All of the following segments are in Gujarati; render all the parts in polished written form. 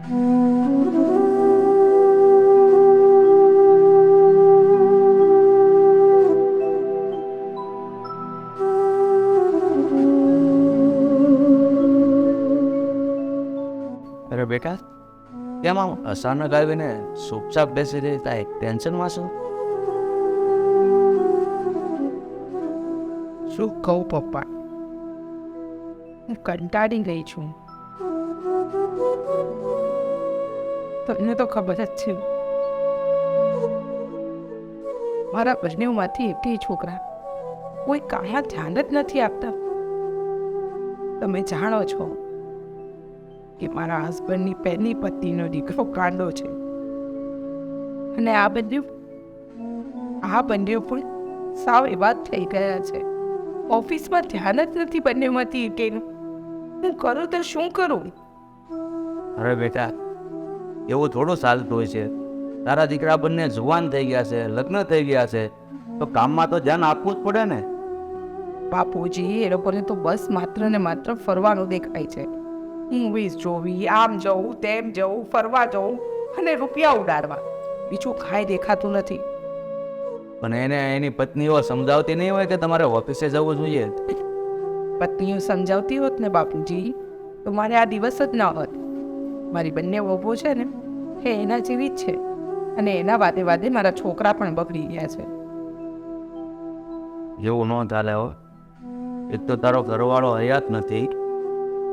અરે બેટા, કેમ આમ અચાનક આવીને ચૂપચાપ બેસી રહી? કાંઈ ટેન્શનમાં છો? શું કહું પપ્પા, હું કંટાળી ગઈ છું. તમને તો ખબર જ છે, મારા બંનેમાંથી એકથી છોકરા કોઈ કામમાં ધ્યાન જ નથી આપતા. તમે જાણો છો કે મારા હસબન્ડની પહેલી પત્નીનો દીકરો કાંડો છે, અને આ બંને પણ સાવ એવા જ થઈ ગયા છે. ઓફિસમાં ધ્યાન જ નથી બંનેમાંથી એકેનું. હું કરું તો શું કરું? અરે બેટા, એવું થોડું ચાલતું હોય છે. તારા દીકરા બંને જુવાન થઈ ગયા છે, લગ્ન થઈ ગયા છે, તો કામમાં તો ધ્યાન આપવું જ પડે ને. બાપુજી, એ લોકોને તો બસ માત્ર ને માત્ર ફરવાનું દેખાય છે. મૂવીઝ જોવી, આમ જવું તેમ જવું, ફરવા જવું અને રૂપિયા ઉડાડવા, બીજું કાંઈ દેખાતું નથી. પણ એને એની પત્નીઓ સમજાવતી નહીં હોય કે તમારે ઓફિસે જવું જોઈએ? પત્નીઓ સમજાવતી હોત ને બાપુજી, તો મારે આ દિવસ જ ન હોત. મારી બંને વહુઓ છે ને, એ એના જેવી જ છે, અને એના વાદે વાદે મારા છોકરા પણ બગડી ગયા છે. એવું ન ચાલે હો. એક તો તારો ઘરવાળો હયાત નથી,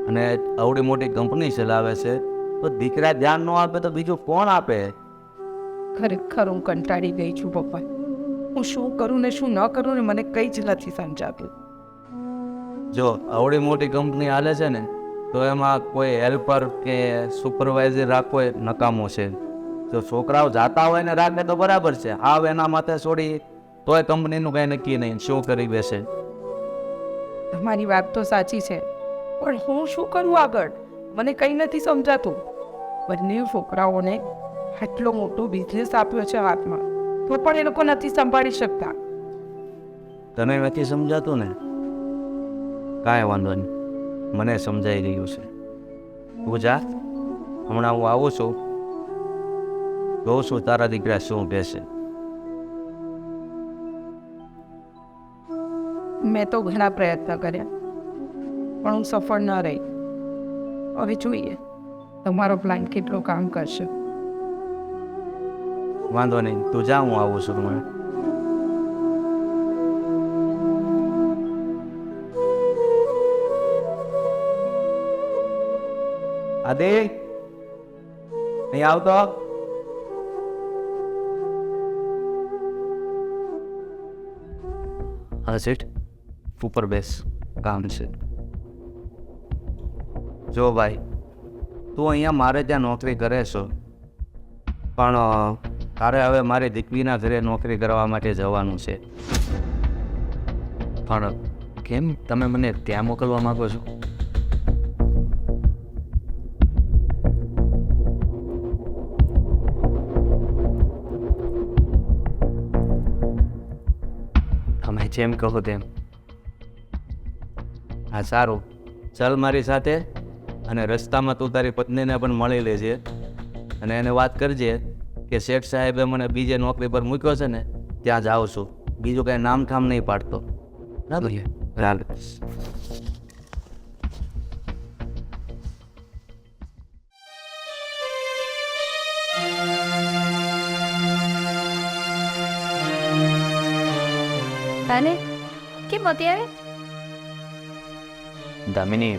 અને આવડી મોટી કંપની ચલાવે છે, તો દીકરા ધ્યાન ન આપે તો બીજું કોણ આપે? ખરેખર હું કંટાળી ગઈ છું પપ્પા. હું શું કરું ને શું ન કરું ને મને કંઈ જ નથી સમજાતું. જો આવડી મોટી કંપની હાલે છે ને, તો એમાં કોઈ હેલ્પર કે સુપરવાઇઝર રાખવો એ નકામો છે. જો છોકરાઓ જાતા હોય ને રાખે તો બરાબર છે. હાવ એના માથે છોડી તોય કંપનીનું કંઈ નક્કી નહીં, શું કરી બેસે. તમારી વાત તો સાચી છે, પણ હું શું કરું આગળ? મને કંઈ નથી સમજાતું. બંને છોકરાઓને આટલો મોટો બિઝનેસ આપ્યો છે હાથમાં, તો પણ એ લોકો નથી સંભાળી શકતા. તને નથી સમજાતું ને? કાંઈ વાંધો નહીં, મને સમજાઈ રહ્યું છે. તું જા, હમણાં હું આવું છું, જોઉં છું તારા દીકરા શું કહેશે. મેં તો ઘણા પ્રયત્ન કર્યા, પણ હું સફળ ન રહી. હવે જોઈએ તમારો પ્લાન કેટલો કામ કરશે. વાંધો નહીં, તું જા, હું આવું છું હમણાં. આદિ, અહીં આવતો. હા શેઠ, ઉપર બેસ, કામ છે. જો ભાઈ, તું અહીંયા મારે ત્યાં નોકરી કરે છો, પણ તારે હવે મારી દીકરીના ઘરે નોકરી કરવા માટે જવાનું છે. પણ કેમ તમે મને ત્યાં મોકલવા માંગો છો? તમે જેમ કહો તેમ. હા સારું, ચાલ મારી સાથે, અને રસ્તામાં તું તારી પત્નીને પણ મળી લેજે, અને એને વાત કરજે કે શેઠ સાહેબે મને બીજે નોકરી પર મૂક્યો છે ને, ત્યાં જાઉં છું. બીજું કાંઈ નામ ખામ નહીં પાડતો. બરાબર? ચાલ. અને કેમ અત્યારે? દામિની,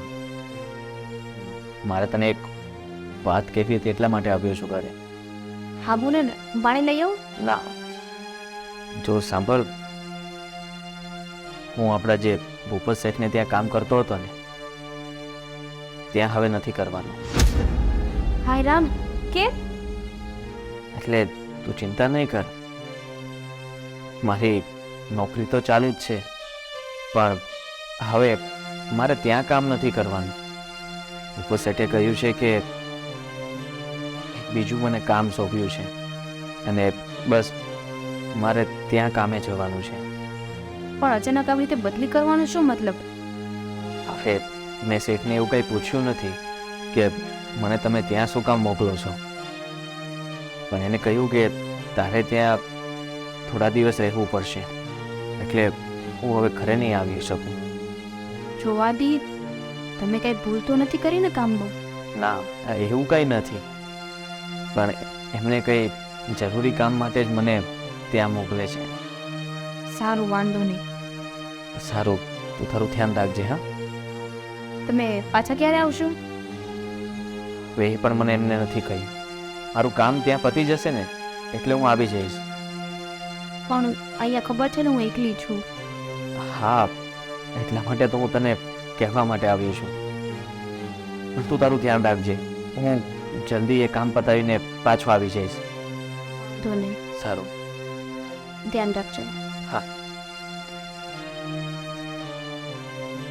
મારે તને એક વાત કહેવી હતી, એટલા માટે આવ્યો છું ઘરે. હા બોલે ને, પાણી લઈ આવું? ના, જો સાંભળ, હું આપણા જે ભૂપત શેઠને ત્યાં કામ કરતો હતો ને, ત્યાં હવે નથી કરવાનું. હાય રામ, કેમ? એટલે તું ચિંતા નહીં કર, મારી નોકરી તો ચાલુ જ છે, પણ હવે મારે ત્યાં કામ નથી કરવાનું. ભૂપત શેઠે કહ્યું છે કે બીજું મને કામ સોંપ્યું છે, અને બસ મારે ત્યાં કામે જવાનું છે. પણ અચાનક આવી રીતે બદલી કરવાનો શું મતલબ? હવે મેં શેઠને એવું કંઈ પૂછ્યું નથી કે મને તમે ત્યાં શું કામ મોકલો છો, પણ એને કહ્યું કે તારે ત્યાં થોડા દિવસ રહેવું પડશે, એટલે હું હવે ઘરે નહીં આવી શકું. જોવાદી, તમે કઈ ભૂલ તો નથી કરી ને કામમાં? ના, એવું કંઈ નથી, પણ એમણે કંઈ જરૂરી કામ માટે જ મને ત્યાં મોકલે છે. સારું, વાંધો નહીં. સારું, તું તારું ધ્યાન રાખજે. હા, તમે પાછા ક્યારે આવશો? હવે એ પણ મને એમને નથી કહ્યું. મારું કામ ત્યાં પતી જશે ને એટલે હું આવી જઈશ. પણ અહીંયા ખબર છે ને હું એકલી છું. હા, એટલા માટે તો હું તને કહેવા માટે આવ્યો છું. પણ તું તારું ધ્યાન રાખજે. હું જલ્દી એ કામ પતાવીને પાછો આવી જઈશ. વાંધો નહીં. સારું. ધ્યાન રાખજો. હા.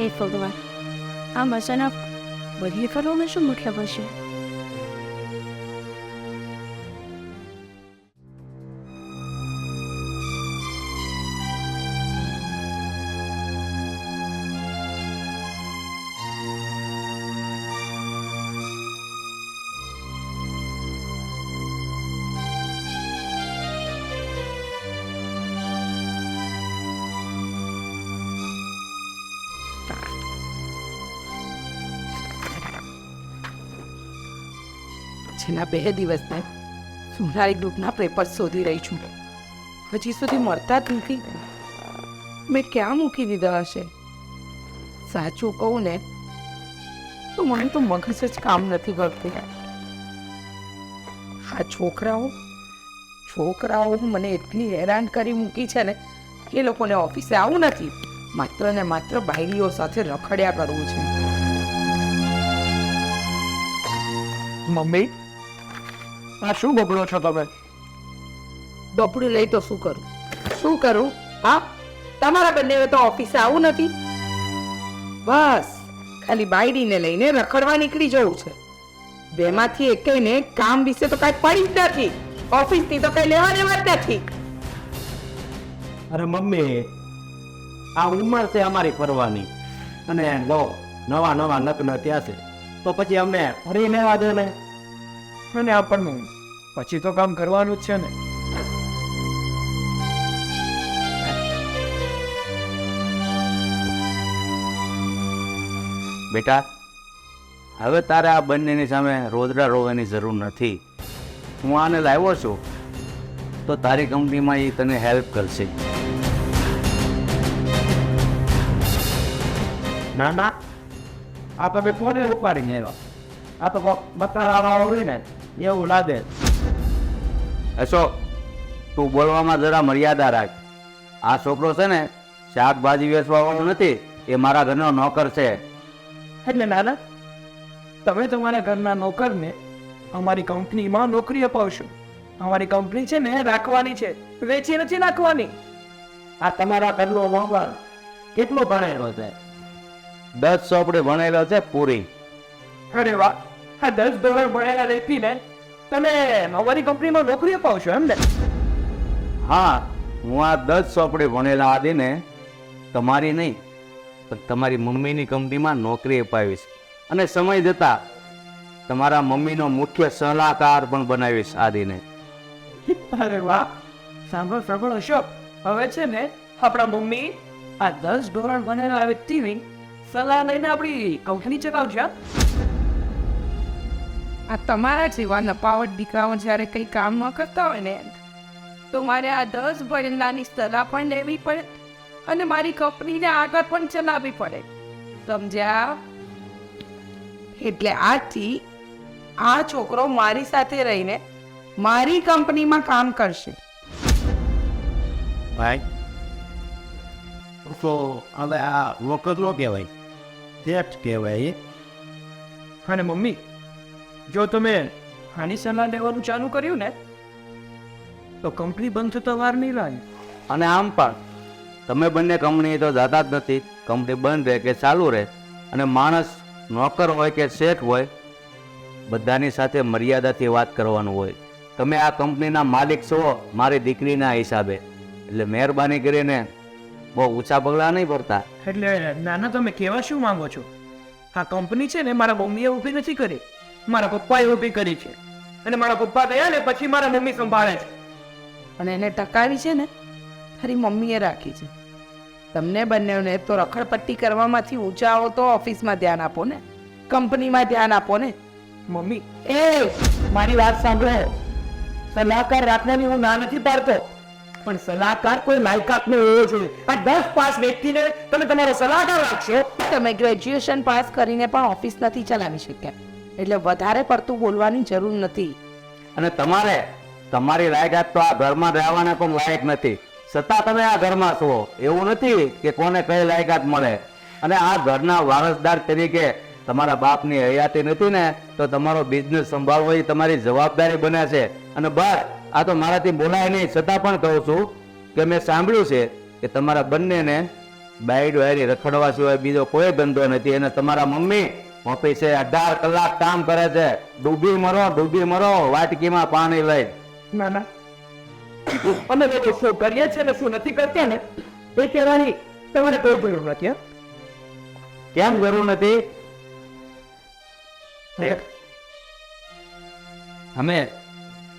એ ભગવાન, આમ અચાનક બદલી કરવાનો શું મતલબ હશે? છેલ્લા 2 દિવસથી સોનારી ગ્રુપના પેપર શોધી રહી છું, હજી સુધી મળતા જ નથી. મેં ક્યાં મૂકી દીધા હશે? સાચું કહું ને તો મને તો મગજ જ કામ નથી કરતું. આ છોકરાઓ મને એટલી હેરાન કરી મૂકી છે ને કે એ લોકોને ઓફિસે આવું નથી, માત્ર ને માત્ર બાયડીઓ સાથે રખડ્યા કરવું છે. મમ્મી, આ શું બગડો છો તમે? બપડું લઈ તો શું કરું? હા, તમારા બંને તો ઓફિસે આવું નથી, બસ ખાલી બાયડીને લઈને રખડવા નીકળી જવું છે. બેમાંથી એકેયને કામ વિશે તો કાંઈ પડી જ નથી, ઓફિસની તો કઈ લેવા દેવા જ નથી. અરે મમ્મી, આ ઉંમર છે અમારી ફરવાની, અને લો નવા લગ્ન ત્યાં છે તો પછી અમને ફરી લેવા દે ને. અને આપણને પછી તો કામ કરવાનું જ છે ને. બેટા, હવે તારે આ બંનેની સામે રોદડા રોવાની જરૂર નથી. હું આને લાવ્યો છું તો તારી કંપનીમાં એ તને હેલ્પ કરશે. ના ના, આ તમે કોને ઉપાડીને આવ્યા? આ તો બતાવવા હોય ને એવું લાગે. અશોક, તું બોલવામાં જરા મર્યાદા રાખ. આ છોકરો છે ને શાકભાજી વેચવા વાળો નથી, એ મારા ઘરનો નોકર છે. એટલે નાના, તમે તમારા ઘરના નોકરને અમારી કંપનીમાં નોકરી અપાવશો. અમારી કંપની છે ને રાખવાની છે, વેચી નથી નાખવાની. આ તમારા ઘરનો નોકર કેટલો ભણેલો છે? 10 ચોપડી ભણેલો છે પૂરી. અરે વાહ, આ 10 ડોલર ભણેલા વ્યક્તિને તમે અમારી કંપનીમાં નોકરી અપાવશો એમ ને? હા, હું આ 10 ચોપડી ભણેલા આદિને તમારી નહીં પણ તમારી મમ્મીની કંપનીમાં નોકરી અપાવીશ, અને સમય જતા તમારા મમ્મીનો મુખ્ય સલાહકાર પણ બનાવીશ આદિને. અરે વાહ, સાંભળ અશોક, હવે છે ને આપણા મમ્મી આ 10 ડોલર ભણેલા વ્યક્તિની સલાહ લઈને આપણી કંપની ચલાવશે. આ તમારા જેવા નપાવટ દીકરાઓ જ્યારે કંઈ કામ ન કરતા હોય ને તો મારે આ 10 ભણેલાની સલાહ પણ લેવી પડે અને મારી કંપનીને આગળ પણ ચલાવવી પડે, સમજ્યા? એટલે આજથી આ છોકરો મારી સાથે રહીને મારી કંપનીમાં કામ કરશે. ભાઈ તો હવે આ વખત નો કહેવાય, થેફ્ટ કહેવાય. અને મમ્મી, જો તમે આની સલાહ લેવાનું ચાલુ કર્યું ને તો કંપની બંધ થતા વાર નહીં લાગે. અને આમ પણ તમે બંને કંપની તો જતા જ નથી, કંપની બંધ રહે કે ચાલુ રહે, અને માણસ નોકર હોય કે શેઠ હોય બધાની સાથે મર્યાદાથી વાત કરવાનું હોય. તમે આ કંપનીના માલિક છો મારી દીકરીના હિસાબે, એટલે મહેરબાની કરીને બહુ ઊંચા પગલાં નહીં ભરતા. એટલે નાના, તમે કહેવા શું માંગો છો? આ કંપની છે ને મારા મમ્મીએ ઊભી નથી કરી, મારા પપ્પાએ ઊભી કરી છે અને મારા પપ્પા ગયા ને પછી મારા મમ્મી સંભાળે છે. પણ એને ટકાવી છે ને તારી મમ્મીએ રાખી છે. તમને બંનેને તો રખડપટ્ટી કરવામાંથી ઊંચા આવો તો ઓફિસમાં ધ્યાન આપો ને, કંપનીમાં ધ્યાન આપો ને. મમ્મી મારી વાત સાંભળો. સલાહકાર રાખવાની હું ના નથી પાડતો, પણ સલાહકાર કોઈ લાયકાતનો હોવો જોઈએ. આ 10 પાસ વ્યક્તિને તમે તમારો સલાહકાર રાખશો. તમે ગ્રેજ્યુએશન પાસ કરીને પણ ઓફિસ નથી ચલાવી શક્યા, એટલે વધારે પડતું બોલવાની જરૂર નથી. અને તમારે તમારી લાયકાત તો આ ઘરમાં રહેવાના પણ લાયક નથી, છતાં તમે આ ઘરમાં છો. એવું નથી કે કોને કઈ લાયકાત મળે. અને આ ઘરના વારસદાર તરીકે તમારા બાપની હયાતી નથી ને, તો તમારો બિઝનેસ સંભાળવો એ તમારી જવાબદારી બને છે. અને બસ આ તો મારાથી બોલાય નહીં, છતાં પણ કહું છું કે મેં સાંભળ્યું છે કે તમારા બંનેને બાઈડ વાયરી રખડવા સિવાય બીજો કોઈ ધંધો નથી. અને તમારા મમ્મી ઓફિસે 18 કલાક કામ કરે છે. ડૂબી મરો વાટકીમાં પાણી લઈ. ના ના, અમે લોકો શું કરીએ છીએ ને શું નથી કરતા ને એ કહેવાની તમારે કોઈ જરૂર નથી. હં? કેમ જરૂર નથી? અમે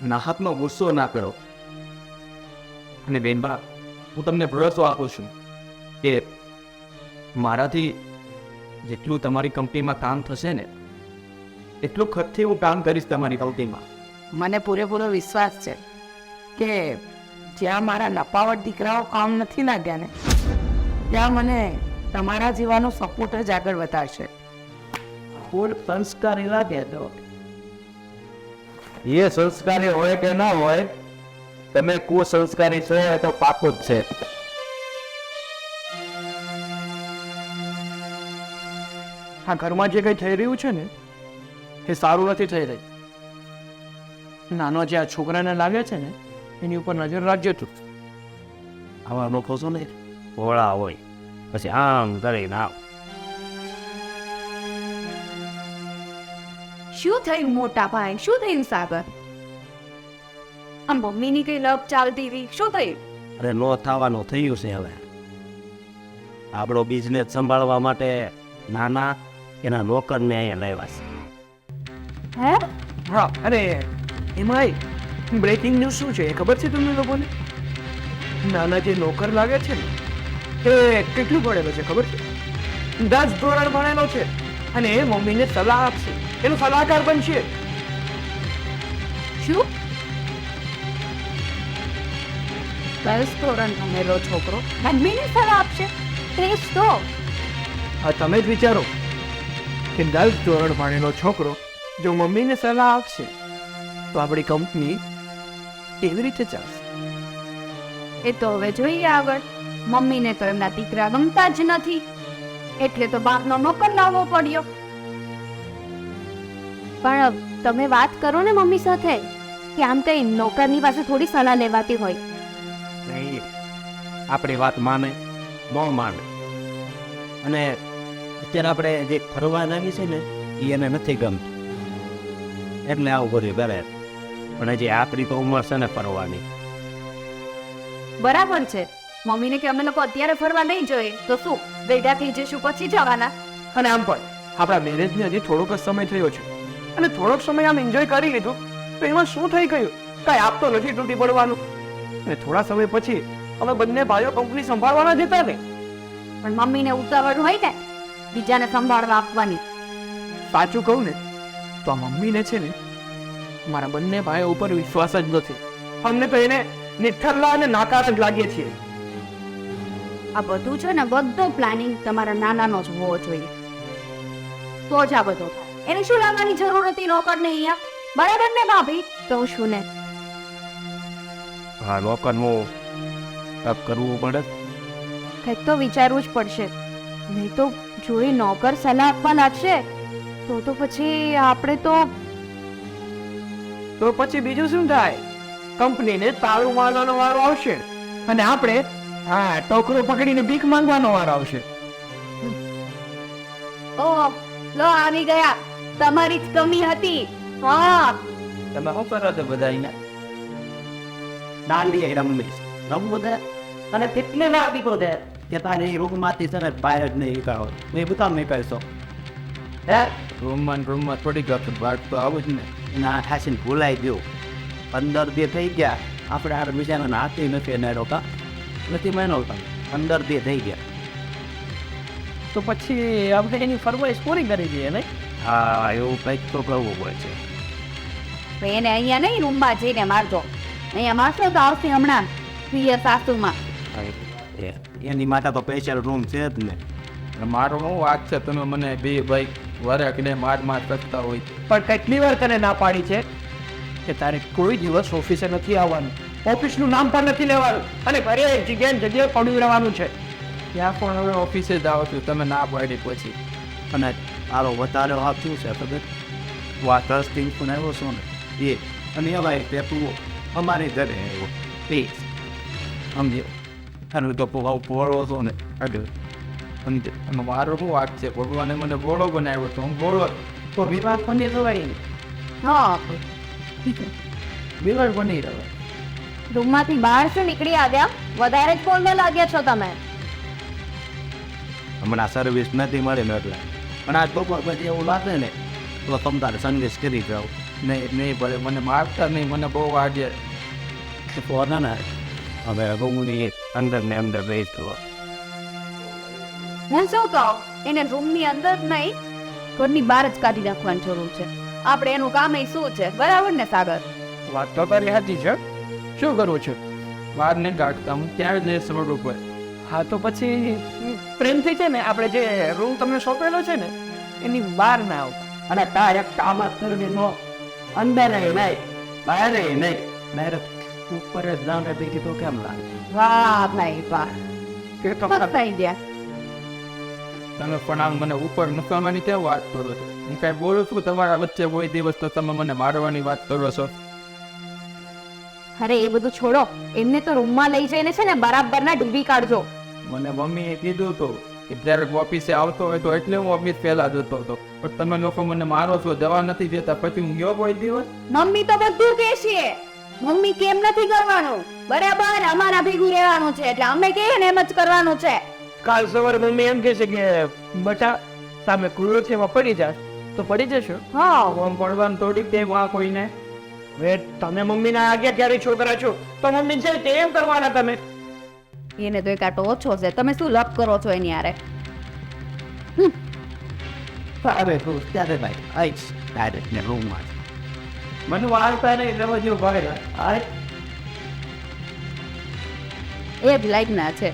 નાહકનો ગુસ્સો ના કરો. અને બેનબા, હું તમને ભરોસો આપું છું કે મારાથી જેટલું તમારી કંપનીમાં કામ થશે ને એટલું ખર્ચથી હું કામ કરીશ તમારી કંપનીમાં. મને પૂરેપૂરો વિશ્વાસ છે કે જ્યાં મારા નપાવટ દીકરાઓ કામ નથી લાગ્યા ને ત્યાં મને તમારા જીવાનો સપોર્ટ જ આગળ વધારશે. ફૂલ સંસ્કારી લાગે તો એ સંસ્કારી હોય કે ના હોય, તમે કુસંસ્કારી છો એ તો પાકું જ છે. આ ઘરમાં જે કંઈ થઈ રહ્યું છે ને એ સારું નથી થઈ રહ્યું. નાનો જે આ છોકરાને લાગે છે ને એની ઉપર નજર રાખજો તું. આવા લોકો છો ને ભોળા હોય, પછી આમ કરીને આવ. શું થયું મોટા ભાઈ? શું થયું સાગર? આ મમ્મીની કઈ લપ ચાલતી હતી, શું થયું? અરે નો થવાનું થયું છે. હવે આપણો બિઝનેસ સંભાળવા માટે નાના એના નોકરને અહીંયા લાવ્યા છે. હે? હા, અરે એમાં બ્રેકિંગ ન્યૂઝ શું છે એ ખબર છે તમને લોકોને? નાના જે નોકર લાગે છે ને એ કેટલું ભણેલો છે ખબર છે? 10 ધોરણ ભણેલો છે અને એ મમ્મીને સલાહ આપશે, એનો સલાહકાર બનશે. શું? 10 ધોરણ ભણેલો છોકરો મમ્મીને સલાહ આપશે? તે જ તો. હા, તમે જ વિચારો કે 10 ધોરણ ભણેલો છોકરો જો મમ્મીને સલાહ આપશે તો આપણી કંપની કેવી રીતે ચાલશે? એ તો હવે જોઈએ આગળ. મમ્મીને તો એમના દીકરા ગમતા જ નથી, એટલે તો બાપનો નોકર લાવવો પડ્યો. પણ તમે વાત કરો ને મમ્મી સાથે કે આમ કઈ નોકરની પાસે થોડી સલાહ લેવાતી હોય. નહીં, આપણી વાત માને ન માને. અને અત્યારે આપણે જે ફરવા લાગી છે ને એ એને નથી ગમતું, એટલે આવું બધું કરે. પણ હજી આપણી તો ઉંમર છે ને ફરવાની. બરાબર છે. મમ્મીને કે અમે લોકો અત્યારે ફરવા નહીં જોઈએ તો શું વેડા થઈ જશું પછી જવાના? અને આમ પણ આપણા મેરેજને હજી થોડોક જ સમય થયો છે અને થોડોક સમય આમ એન્જોય કરી લીધું તો એમાં શું થઈ ગયું? કાંઈ આપતો નથી તૂટી પડવાનું. અને થોડા સમય પછી અમે બંને ભાઈઓ કંપની સંભાળવાના જ હતા ને. પણ મમ્મીને ઉતાવળ હોય ને બીજાને સંભાળવા આપવાની. સાચું કહું ને તો આ મમ્મીને છે ને મારા બંને ભાઈઓ ઉપર વિશ્વાસ જ નથી. અમને તો એને નિઠ્ઠલ્લા અને નાકાર જ લાગીએ છીએ. આ બધું છે ને બધો પ્લાનિંગ તમારા નાનાનો જ હોવો જોઈએ, તો જ આ બધો થાય. એને શું લાવવાની જરૂર હતી નોકરને અહીંયા? બરાબર ને ભાભી? તો શું ને હા, નોકરનું તપ કરવું પડે. કંઈક તો વિચારવું જ પડશે, નહીં તો જો એ નોકર સલાહ આપવા લાગશે તો પછી આપણે તો પછી બીજું શું થાય? કંપનીને તાળું મારવાનો વારો આવશે અને આપણે હા ટોકરો પકડીને ભીખ માંગવાનો વારો આવશે. ઓ લો આવી ગયા, તમારી જ કમી હતી. હા, તમે શું કરો છો બધા અહીંયા? દાંડી રમીશ રમવું દે અને કેટલી વાર દીધો દે કે તારે એ રૂમમાંથી છે ને બહાર જ નહીં નીકળો. એ બધા નીકળશો. હે રૂમમાં થોડીક વખત વાત તો આવું જ ને. એના હાસીને ભૂલાઈ ગયું 15 દી થઈ ગયા આપણે આ બીજાના હાથે નથી એને રોકા નથી મહિનો 15 દી થઈ ગયા. તો પછી આપણે એની ફરમાઈશ પૂરી કરી દઈએ નહીં? હા એવું કંઈક તો કરવું પડે છે. તો એને અહીંયા નહીં રૂમમાં જઈને મારજો. અહીંયા મારશો તો આવશે હમણાં પ્રિય સાસુમાં. એની માટે તો સ્પેશિયલ રૂમ છે જ ને. મારો શું વાત છે, તમે મને બે ભાઈ વરખને માર કરતા હોય. પણ કેટલી વાર તને ના પાડી છે કે તારે કોઈ દિવસ ઓફિસે નથી આવવાનું, ઓફિસનું નામ પણ નથી લેવાનું અને ઘરે જગ્યાએ પડ્યું રહેવાનું છે. ત્યાં પણ હવે ઓફિસે જ આવો છો તમે ના પાડી પછી. અને આરો વધારે આપ્યું છે ખબર વાત રસ્તી પણ આવ્યો છો ને એ અને એવા તે તું અમારે ઘરે આવ્યો પ્લીઝ સમજ્યો. અને તો પોળો છો ને અને મારો શું વાત છે, ભગવાને મને બોળો બનાવ્યો તો હું બોળો તો વિવાદ બની રવાય નહીં, હા વિવાદ બની રવાય. રૂમમાંથી બહાર શું નીકળી આવ્યા? વધારે જ બોલવા લાગ્યા છો તમે. હમણાં સર્વિસ નથી મળી ને એટલે પણ આજ બપોર પછી એવું લાગે ને તો તમે તારે સર્વિસ કરી જાઓ. નહીં ભલે મને મારતા નહીં, મને બહુ વાગે. પોના ને હવે રૂમની અંદર ને અંદર બેસતો હું શું કહું, એને રૂમની અંદર નહીં ઘરની બહાર જ કાઢી નાખવાની જરૂર છે. આપણે એનું કામ એ શું છે, બરાબર ને સાગર? વાત તો તારી સાચી છે. શું કરવું છે? બહાર નહીં કાઢતા, હું ત્યાં જ નહીં રોડ ઉપર. હા તો પછી પ્રેમથી છે ને આપણે જે રૂમ તમને સોંપેલો છે ને એની બહાર ના આવતા. અને તા એક કામ જ કરવી નો અંદર નહીં બહાર નહીં ડાયરેક્ટ ઉપર જ જાણ બીજી તો કેમ લાગે. વાહ ભાઈ વાહ, તે તો મસ્ત થઈ ગયા. તમે પણ આમ મને ઉપર નસવાની કેમ વાત કરો છો? હું કાંઈ બોલું છું તમારા વચ્ચે કોઈ દિવસ તો તમે મને મારવાની વાત કરો છો? અરે એ બધું છોડો, એમને તો રૂમમાં લઈ જઈને છે ને બરાબરના ડીવી કાઢજો. મને મમ્મીએ કીધું હતું કે જ્યારે ઓફિસે આવતો હોય તો એટલે હું ઓફિસ પહેલા જતો હતો, પણ તમે લોકો મને મારો છો, જવા નથી દેતા. પછી હું ગયો કોઈ દિવસ? મમ્મી તો બધું કહે છે. મમ્મી કેમ નથી કરવાનું? બરાબર અમારા ભેગું રહેવાનું છે એટલે અમે કહીએ ને એમ જ કરવાનું છે. કાલ સવારે મમ્મી એમ કહે છે કે બટા સામે કુળો છે એમાં પડી જાય તો પડી જશો. હા આમ પડવાનું થોડીક તે વાં કોઈને. હવે તમે મમ્મીના આગળ ક્યારે છોકરા છો તો મમ્મી છે તે એમ કરવાના તમે. એને તો એક આટો ઓછો છે, તમે શું લપ કરો છો એની હારે? હવે તું ત્યારે ભાઈ આવીશ ડાયરેક્ટ ને રૂમમાં મને વાળતા નહીં જવા જેવું ભાઈ. એ જ લાઈકના છે.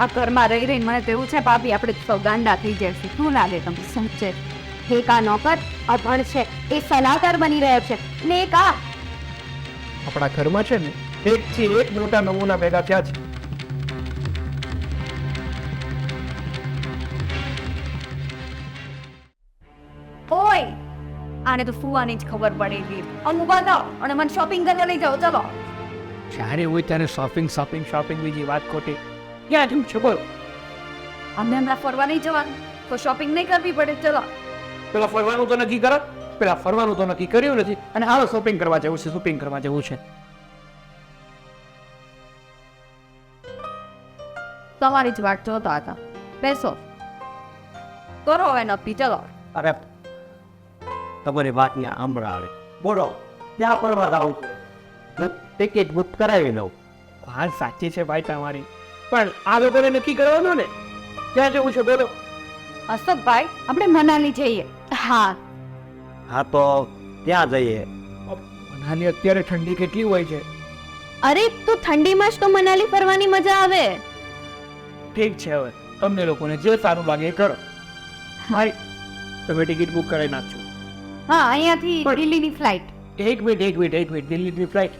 આ ઘરમાં રહી રહીને મને તો એવું છે ભાભી આપણે સૌ ગાંડા થઈ જશે. શું લાગે તમને? સાચે એક આ નોકર અભણ છે, એ સલાહકાર બની રહ્યો છે ને એક આ આપણા ઘરમાં છે ને એકથી એક મોટા નમૂના ભેગા થયા છે. ઓય આને તો ફુવાની જ ખબર પડી ગઈ. અનુભવ દો અને મને શોપિંગ કરવા લઈ જાઓ. ચલો. જ્યારે હોય ત્યારે શોપિંગ બીજી વાત ખોટી. ક્યાં જેમ છે બોલો? અમને હમણાં ફરવા નહીં જવાનું તો શોપિંગ નહીં કરવી પડે. ચલો. પેલા ફરવાનું તો નક્કી કરો. પેલા ફરવાનું તો નક્કી કર્યું નથી અને હાલો શોપિંગ કરવા જવું છે. શોપિંગ કરવા જવું છે. તમારી જ વાટ જોતા હતા. બેસો. કરો હવે નક્કી. ચલો. અરે તમારી વાતને સાંભળાવે બોલો ત્યાં ફરવા જાઉં છું ટિકિટ બુક કરાવી લઉં. વાત સાચી છે ભાઈ તમારી, પણ આ લોકોને નક્કી કરવાનું ને ક્યાં જવું છે બોલો? અશોકભાઈ આપણે મનાલી જઈએ. હા હા તો ત્યાં જઈએ. મનાલી અત્યારે ઠંડી કેટલી હોય છે? અરે તો ઠંડીમાં જ તો મનાલી ફરવાની મજા આવે. ઠીક છે, હવે તમને લોકોને જે સારું લાગે એ કરો. મારી તમે ટિકિટ બુક કરાવી નાખજો. હા અહીંયાથી દિલ્હીની ફ્લાઇટ. એક મિનિટ દિલ્હીની ફ્લાઇટ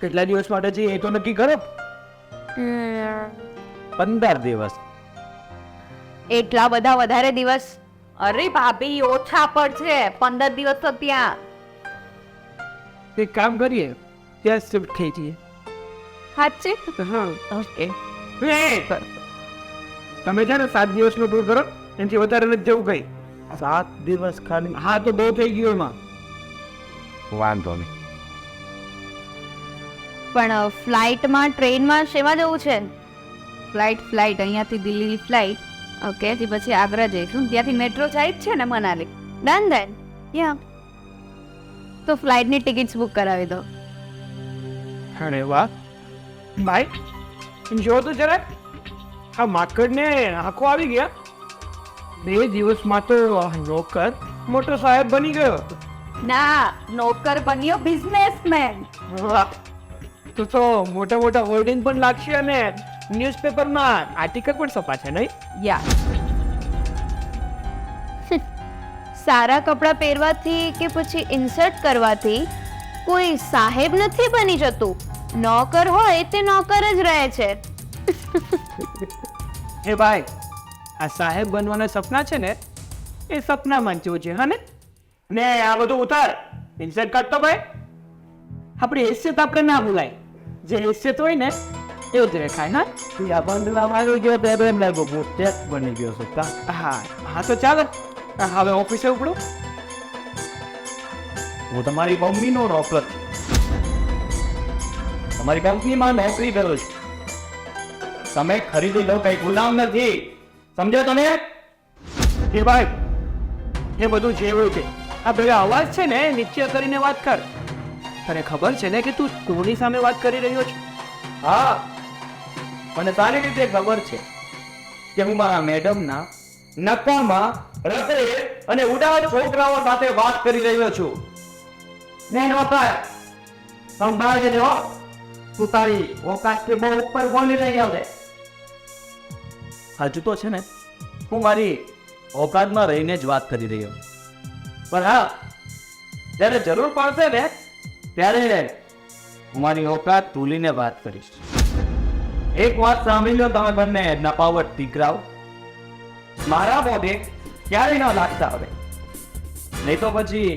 કેટલા દિવસ માટે છે એ તો નક્કી કરો. 15 દિવસ. એટલા બધા વધારે દિવસ? અરે ભાભી ઓછા પડશે. 15 દિવસ તો ત્યાં. એક કામ કરીએ ત્યાં શિફ્ટ થઈ જઈએ. સાચે? હા ઓકે. તમે છે ને 7 દિવસનો ટૂર કરો, એનાથી વધારે નથી જવું કઈ. 7 દિવસ ખાલી હા તો બહુ થઈ ગયું એમાં. વાંધો નહીં. પણ ફ્લાઇટમાં ટ્રેનમાં શેમાં જવું છે? ફ્લાઇટ અહીંયાથી દિલ્હીની ફ્લાઇટ ઓકે થી પછી આગ્રા જઈશું ત્યાંથી મેટ્રો જાય જ છે ને મનાલી ડન દેન યા તો ફ્લાઇટની ટિકિટ્સ બુક કરાવી દો અરે વાહ ભાઈ જો તો જરાક આ માકડને આંખો આવી ગયા 2 દિવસમાં તો નોકર મોટો સાહેબ બની ગયો ના નોકર બન્યો બિઝનેસમેન વાહ તો મોટા મોટા હોર્ડિંગ પણ લાગશે અને ન્યૂઝપેપરમાં આર્ટિકલ પણ છપાશે નહીં યા સારા કપડાં પહેરવાથી કે પછી ઇન્સર્ટ કરવાથી કોઈ સાહેબ નથી બની જતું નોકર હોય તે નોકર જ રહે છે હે ભાઈ આ સાહેબ બનવાના સપના છે ને એ સપનામાં જ જોજે હા ને આ બધું ઉતાર ઇન્સર્ટ કાઢતો ભાઈ આપણી હેસિયત આપણે ના ભૂલાય જે હેસિયત હોય ને એવું જ રેખાય હા આ બંધવામાં આવી ગયો તો એમ લાગ્યો હું ટેક બની ગયો છું કા હા તો ચાલો હવે ઓફિસે ઉપડું હું તમારી મમ્મીનો નોકર છું તમારી કંપનીમાં નોકરી કરું છું તમે ખરીદી લો કઈ ગુલામ નથી સમજો તમે એ ભાઈ એ બધું જે હોય છે આ ભેગા અવાજ છે ને નીચે કરીને વાત કર તને ખબર છે ને કે તું કોની સામે વાત કરી રહ્યો છે હા મને સારી રીતે ખબર છે કે હું મારા મેડમના નકામા રખડે અને ઉડાવ છોકરાઓ સાથે વાત કરી રહ્યો છું ને નોકર સંભાળજે ને હો તું તારી ઓકાતથી બહુ ઉપર બોલી રહ્યો છે હજુ તો છે ને હું મારી ઓકાતમાં રહીને જ વાત કરી રહ્યો પણ હા જ્યારે જરૂર પડશે ને ત્યારે હું મારી ઓકાત ભૂલીને વાત કરીશ એક વાત સાંભળી લો તમે બંને નપાવટ દીકરાઓ મારા મોઢે ક્યારેય ન લાગતા હવે નહીં તો પછી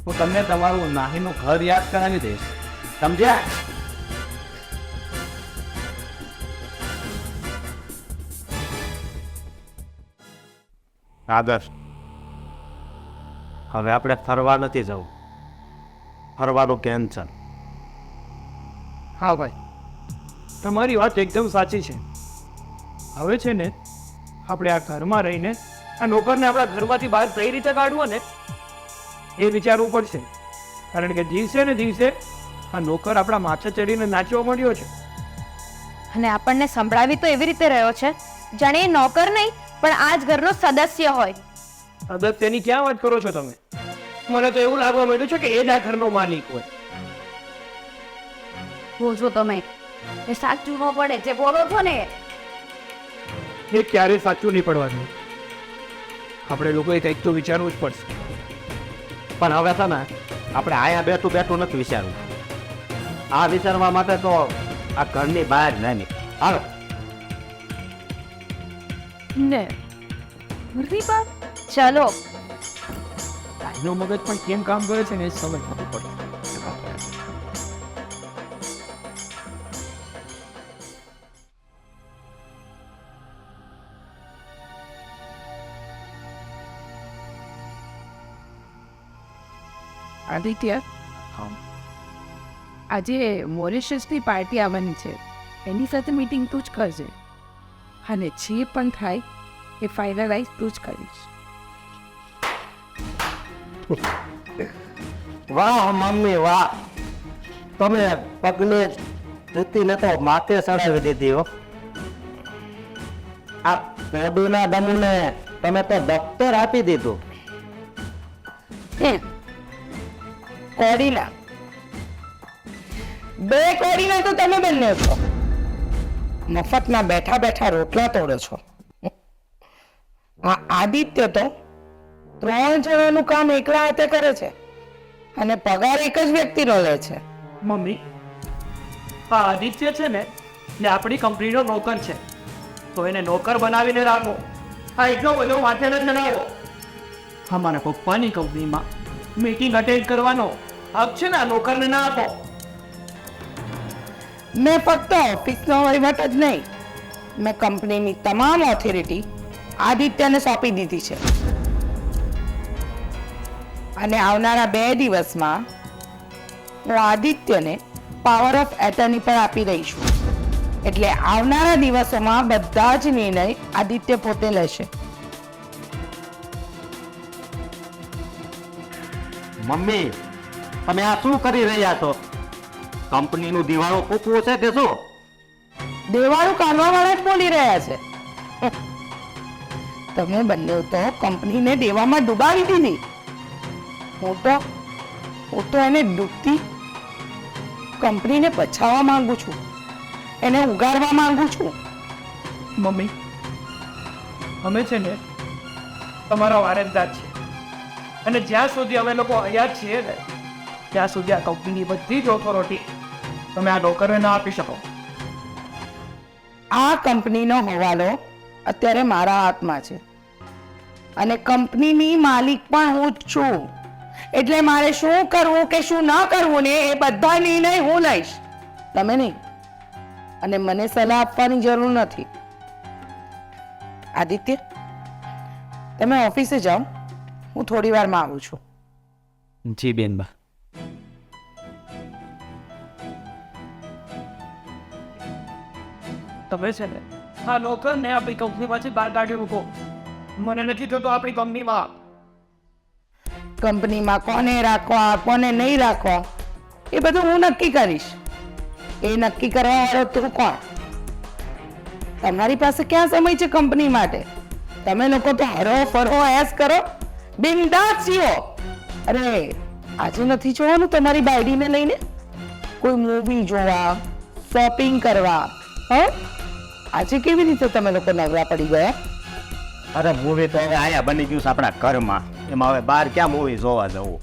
હું તમને તમારું નાહીનું ઘર યાદ કરાવી દઈશ સમજ્યા આદર્શ હવે આપણે ફરવા નથી જવું ફરવાનું કેન્સલ હા ભાઈ તમારી વાત એકદમ સાચી છે હવે છે ને આપણે આ ઘરમાં રહીને આ નોકરને આપણા ઘરમાંથી બહાર કઈ રીતે કાઢવો ને એ વિચારવું પડશે કારણ કે દિવસે ને દિવસે આ નોકર આપણા માથે ચડીને નાચવા માંડ્યો છે અને આપણને સંભળાવી તો એવી રીતે રહ્યો છે જાણે એ નોકર નહીં પણ આ જ ઘરનો સદસ્ય હોય અગત્યની ક્યાં વાત કરો છો તમે મને તો એવું લાગવા માંડ્યું છે કે એ જ આ ઘરનો માલિક હોય બોજો તમે એ સાચું ન પડે જે બોલો છો ને એ ક્યારેય સાચું નહીં પડવાનું આપણે લોકોએ કંઈક તો વિચારવું જ પડશે પણ હવે છે ને આપણે આયા બેઠું બેઠું નથી વિચારવું આ વિચારવા માટે તો આ ઘરની બહાર ના નીકળ હાલો ને રીબા ચલો એનો મગજ પણ કેમ કામ કરે છે ને એ સમજ નથી પડતી આદિત્ય આજે મોરિશિયસની પાર્ટી આવવાની છે એની સાથે મીટિંગ તું જ કરજે અને જે પણ થાય એ ફાઇનલાઇઝ તું જ કરીશ વાહ મમ્મી વાહ તમે પગને જૂતીને તો માથે ચડાવી દીધી હો આ પેડુના દમને તમે તો દફતર આપી દીધું કોડીના બે કોડીના તો તમે બંને છો મફતના બેઠા બેઠા રોટલા તોડો છો આ આદિત્ય તો 3 જણાનું કામ એકલા હાથે કરે છે અને પગાર એક જ વ્યક્તિનો લે છે મમ્મી આ આદિત્ય છે ને એ આપણી કંપનીનો નોકર છે તો એને નોકર બનાવીને રાખો આ એટલો બધો માથે ન ચડાવો અમારા પપ્પાની કંપનીમાં મીટિંગ અટેન્ડ કરવાનો હક છે ને આ નોકરને ના આપો મેં ફક્ત ઓફિસનો વહીવટ જ નહીં મેં કંપનીની તમામ ઓથોરિટી આદિત્યને સોંપી દીધી છે અને આવનારા 2 દિવસમાં હું આદિત્યને પાવર ઓફ એટર્ની પણ આપી રહી છું એટલે આવનારા દિવસોમાં બધા જ નિર્ણય આદિત્ય પોતે લેશે. મમ્મી, તમે આ શું કરી રહ્યા છો? કંપનીનું દિવાળો ફૂકવું છે કે શું? દેવાળું કાઢવા વાળા જ બોલી રહ્યા છે. તમે બંને તો કંપનીને દેવામાં ડૂબાવી દીધી. હું તો એને ડૂબતી કંપનીને બચાવવા માંગુ છું, એને ઉગાડવા માંગુ છું. મમ્મી, અમે છે ને તમારા વારસદાર છે, અને જ્યાં સુધી અમે લોકો અહીંયા જ છીએ ને ત્યાં સુધી આ કંપનીની બધી જ ઓથોરિટી તમે આ નોકરને ના આપી શકો. આ કંપનીનો હવાલો અત્યારે મારા હાથમાં છે, અને કંપનીની માલિક પણ હું જ છું. એટલે મારે શું કરવું કે શું ન કરવું ને એ બધા નિર્ણય હું લઈશ, તમે નહીં. અને મને સલાહ આપવાની જરૂર નથી. આદિત્ય, તમે ઓફિસે જાઓ, હું થોડી વારમાં આવું છું. જી બેનબા. તમે છે ને આ નોકરને આપણી કંપનીમાંથી બહાર કાઢી મૂકો. મને નથી થતો આપણી કંપનીમાં. કંપનીમાં કોને રાખવા કોને નહીં રાખવા એ બધું હું નક્કી કરીશ. એ નક્કી કરવા વાળો તું કોણ? તમારી પાસે ક્યાં સમય છે કંપની માટે? તમે લોકો તો હરો ફરો એસ કરો, બિંદાસ જીવો. અરે આજે નથી જોવાનું તમારી બાયડીને લઈને કોઈ મૂવી જોવા, શોપિંગ કરવા? આજે કેવી રીતે તમે લોકો નવરા પડી ગયા? અરે મૂવી તો હવે આયા બની ગયું છે આપણા ઘરમાં, એમાં હવે બહાર ક્યાં મૂવી જોવા જવું?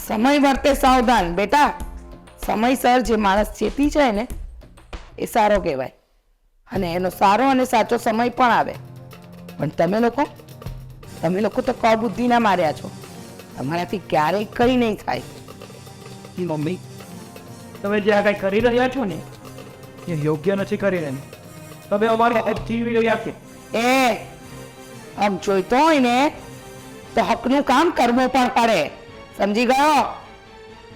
સમય વર્તે સાવધાન બેટા. સમયસર જે માણસ ચેતી જાય ને એ સારો કહેવાય, અને એનો સારો અને સાચો સમય પણ આવે. પણ તમે લોકો તો કબુદ્ધિના માર્યા છો. તમારાથી ક્યારેય કઈ નહીં થાય. મમ્મી, તમે જે આ કંઈ કરી રહ્યા છો ને એ યોગ્ય નથી કરી રહ્યા. તમે અમારી જીવી રહ્યા છે. આમ જોઈતો હોય ને તો હકનું કામ કરવું પણ પડે, સમજી ગયો?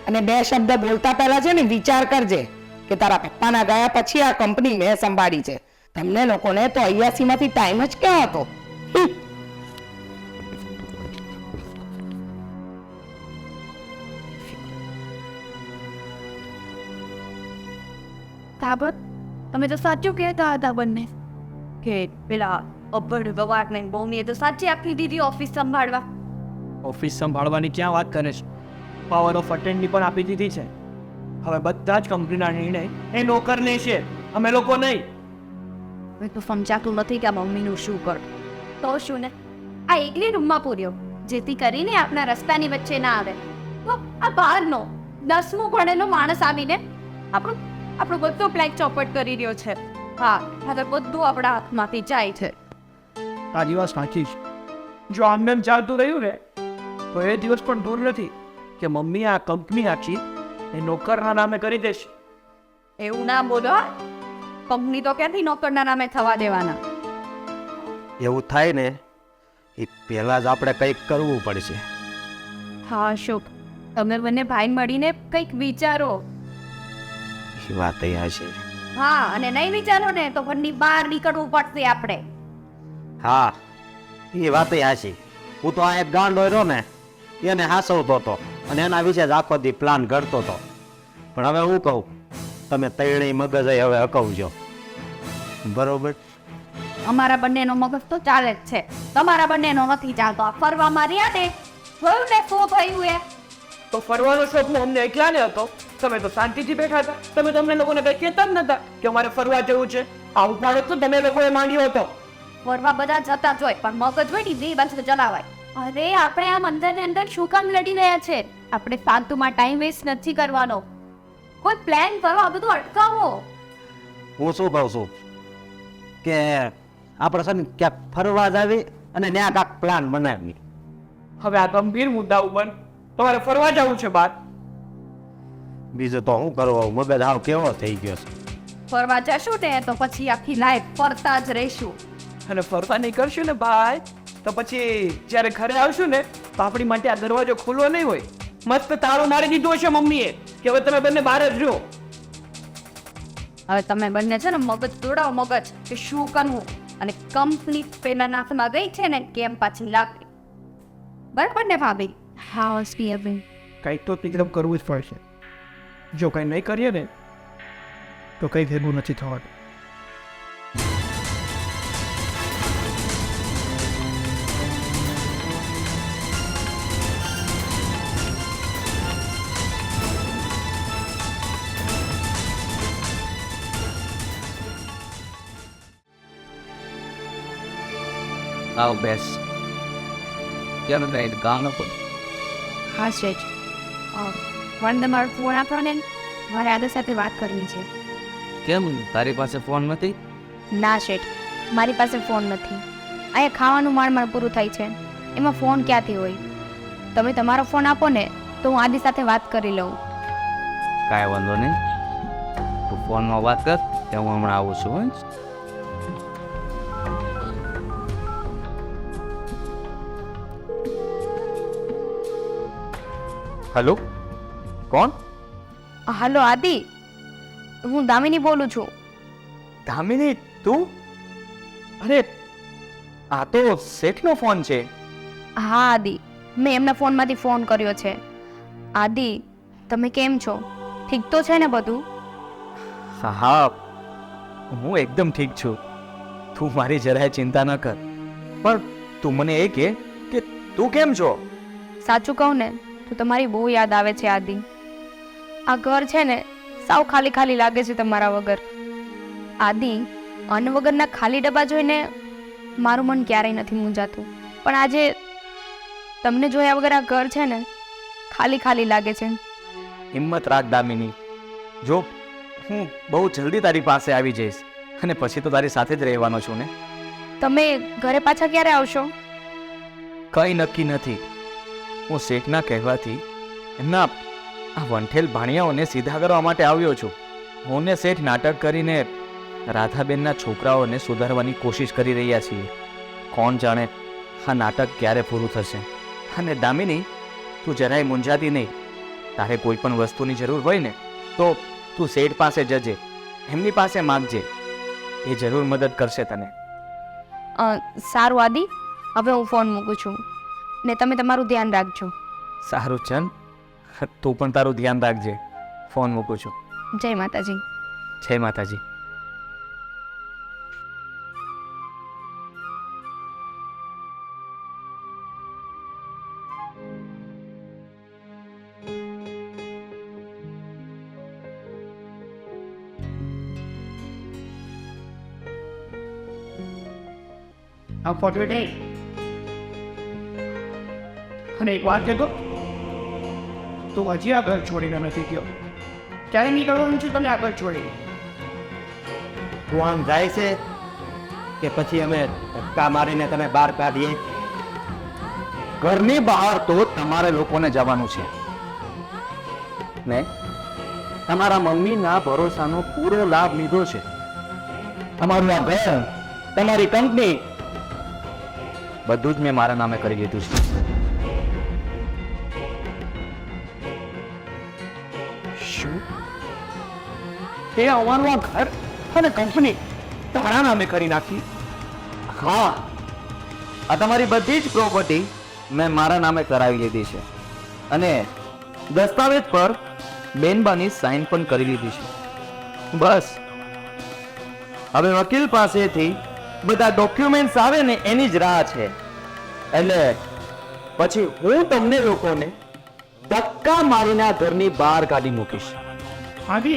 અને બે શબ્દ બોલતા પહેલા છે ને વિચાર કરજે કે તારા પપ્પાના ગયા પછી આ કંપની મેં સંભાળી છે. તમને લોકોને તો 88 માંથી ટાઈમ જ ક્યાં હતો? તાબત, તમે તો સાચું કહેતા હતા બંને કે પેલા અભડ ગવાકને બહુની તો સાચી આપી દીધી ઓફિસ સંભાળવા. ઓફિસ સંભાળવાની ક્યાં વાત કરે છે? પાવર ઓફ અટેન્ડની પણ આપી દીધી છે. હવે બધા જ કંપનીના નિર્ણય એ નોકરને છે, અમે લોકો નહીં. હવે તો સમજાતું નથી કે આ મમ્મીનું શું કર. તો શું ને, આ એકલી રૂમમાં પૂર્યો જેથી કરીને આપણા રસ્તાની વચ્ચે ના આવે. તો આ બહારનો 10મું ભણેલો માણસ આવીને આપણો બધો પ્લાન ચોપટ કરી રહ્યો છે. હા, હવે બધું આપણા હાથમાંથી જાય છે. તારી વાત સાચી છે. જો આમ એમ ચાલતું રહ્યું ને તો એ દિવસ પણ દૂર નથી કે મમ્મી આ કંપની આખી એ નોકરના નામે કરી દેશે. એવું ના બોલો. કંપની તો ક્યાંથી નોકરના નામે થવા દેવાના? એવું થાય ને એ પહેલા જ આપણે કંઈક કરવું પડશે. હા અશોક, તમે બંને ભાઈ મળીને કંઈક વિચારો. એ વાત એ હશે. હા, અને નહીં વિચારો ને તો ઘરની બહાર નીકળવું પડશે આપણે. હા, એ વાત એ હશે. હું તો આ એક ગાંડો રહ્યો ને એને હાસવતો હતો અને એના વિશે જ આખો દી પ્લાન ઘડતો હતો. પણ હવે હું કહું, તમે તૈણી મગજ હવે હકવજો, બરોબર? અમારા બંનેનો મગજ તો ચાલે જ છે, તમારા બંનેનો નથી ચાલતો. આ ફરવામાં રહ્યા ને, જોયું ને શું થયું એ? તો ફરવાનો શોખ અમને એકલા ને હતો, તમે તો શાંતિથી બેઠા હતા. તમે તમને લોકોને કઈ કહેતા જ નતા કે અમારે ફરવા જવું છે. આવું પાડો તો તમે લોકોએ માંડ્યો હતો. ફરવા બધા જતા જ હોય, પણ મગજ હોય ને બે બાજુ ચલાવાય. અરે આપણે આમ અંદર ને અંદર શું કામ લડી રહ્યા છે? આપણે ફાલતુમાં ટાઈમ વેસ્ટ નથી કરવાનો. કોઈ પ્લાન કરો, આ બધું અટકાવો. હું શું કહું છું કે આપણે છે ને ક્યાંક ફરવા જાવી અને ત્યાં કાંક પ્લાન બનાવી. હવે આ ગંભીર મુદ્દા ઉપર તમારે ફરવા જવું છે બાદ. બીજું તો શું કરવું, મગજ હાવ કેવો થઈ ગયો છે. ફરવા જશું ને તો પછી આખી લાઈફ ફરતા જ રહીશું. અને ફરવા નહીં કરશું ને ભાઈ તો પછી જ્યારે ઘરે આવશું ને તો આપણી માટે આ દરવાજો ખુલ્લો નહીં હોય. મસ્ત તાળું મારી દીધું હશે મમ્મીએ કે હવે તમે બંને બહાર જ રહો. હવે તમે બંને છે ને મગજ દોડાવો મગજ કે શું કરવું, અને કંપની પેલા હાથમાં ગઈ છે ને કેમ પાછી લાગી. બરાબર ને ભાભી? હા હસવી. કંઈક તો પિકઅપ કરવું જ પડશે. જો કંઈ નહીં કરીએ ને તો કંઈ ભેગું નથી થવાનું. આવ બેસ. કેમ નહીં ગામ પર હા શેઠ, વન તમારો ફોન આપો ને, મારે આદા સાથે વાત કરવી છે. કેમ તારી પાસે ફોન નથી? ના શેઠ, મારી પાસે ફોન નથી. અહીંયા ખાવાનું માણ પૂરું થાય છે, એમાં ફોન ક્યાંથી હોય? તમે તમારો ફોન આપો ને તો હું આદિ સાથે વાત કરી લઉં. કાંઈ વાંધો નહીં, તું ફોનમાં વાત કર, ત્યાં હું હમણાં આવું છું. હેલો, કોણ? હાલો આદિ, હું દામિની બોલું છું. દામિની, તું? અરે આ તો શેઠનો ફોન છે. હા આદિ, મેં એમના ફોનમાંથી ફોન કર્યો છે. આદિ, તમે કેમ છો? ઠીક તો છે ને બધું? હા, હું એકદમ ઠીક છું. તું મારી જરાય ચિંતા ન કર. પણ તું મને એ કે તું કેમ છો? સાચું કહું ને તો તમારી બહુ યાદ આવે છે આદિ. આ ઘર છે ને સાવ ખાલી ખાલી લાગે છે તમારા વગર. આદિ, અન્ન વગરના ખાલી ડબ્બા જોઈને મારું મન ક્યારેય નથી મૂંઝાતું, પણ આજે તમને જોયા વગર આ ઘર છે ને ખાલી ખાલી લાગે છે. હિંમત રાખ દામિની. જો હું બહુ જલ્દી તારી પાસે આવી જઈશ, અને પછી તો તારી સાથે જ રહેવાનો છું ને. તમે ઘરે પાછા ક્યારે આવશો? કંઈ નક્કી નથી. હું શેઠના કહેવાથી એમના આ વંઠેલ ભાણિયાઓને સીધા કરવા માટે આવ્યો છું. હું ને શેઠ નાટક કરીને રાધાબેનના છોકરાઓને સુધારવાની કોશિશ કરી રહ્યા છીએ. કોણ જાણે આ નાટક ક્યારે પૂરું થશે. અને દામિની, તું જરાય મૂંઝાતી નહીં. તારે કોઈ પણ વસ્તુની જરૂર હોય ને તો તું શેઠ પાસે જજે, એમની પાસે માગજે, એ જરૂર મદદ કરશે તને. સારું આદિ, હવે હું ફોન મૂકું છું ને તમે તમારું ધ્યાન રાખજો. સારું ચલ, તું પણ તારું ધ્યાન રાખજે. ફોન મૂકું છું. જય માતાજી. જય માતાજી. આ ફોટો અને એક વાત કહેતો, તું હજી આ ઘર છોડીને નથી ગયો. ક્યારે નીકળવાનું છે તમે આ ઘર છોડી? તું આમ જાય છે કે પછી અમે ધક્કા મારીને તને બહાર કાઢીએ? ઘરની બહાર તો તમારે લોકોને જવાનું છે ને તમારા મમ્મીના ભરોસાનો પૂરો લાભ લીધો છે. તમારું આ ઘર, તમારી કંપની, બધું જ મેં મારા નામે કરી દીધું છે. શું? એ અમારું આ ઘર અને કંપની તારા નામે કરી નાખી? હા, આ તમારી બધી જ પ્રોપર્ટી મેં મારા નામે કરાવી લીધી છે, અને દસ્તાવેજ પર બેનબાની સાઇન પણ કરી લીધી છે. બસ હવે વકીલ પાસેથી બધા ડોક્યુમેન્ટ્સ આવે ને એની જ રાહ છે. એટલે પછી હું તમને લોકોને ધક્કા મારીને આ ઘરની બહાર કાઢી મૂકીશ. આદિ,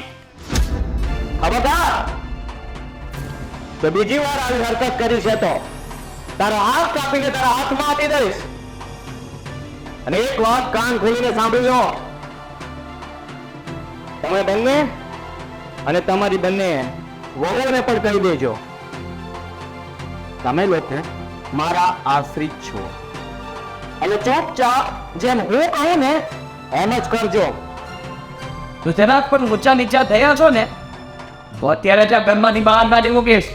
ખબરદાર, તો બીજી વાર આવી હરકત કરી છે તો તારો હાથ કાપીને તારા હાથમાં આપી દઈશ. અને એક વાત કાન ખોલીને સાંભળી લો, તમે બંને અને તમારી બંને વહુને પણ કહી દેજો, તમે લોકો મારા આશ્રિત છો, અને ચૂપચાપ જેમ હું કહું ને એમ જ કરજો. તો જરાક પણ ઊંચા નીચા થયા છો ને તો અત્યારે જ આ ઘરમાંથી બહાર કાઢી મૂકીશ.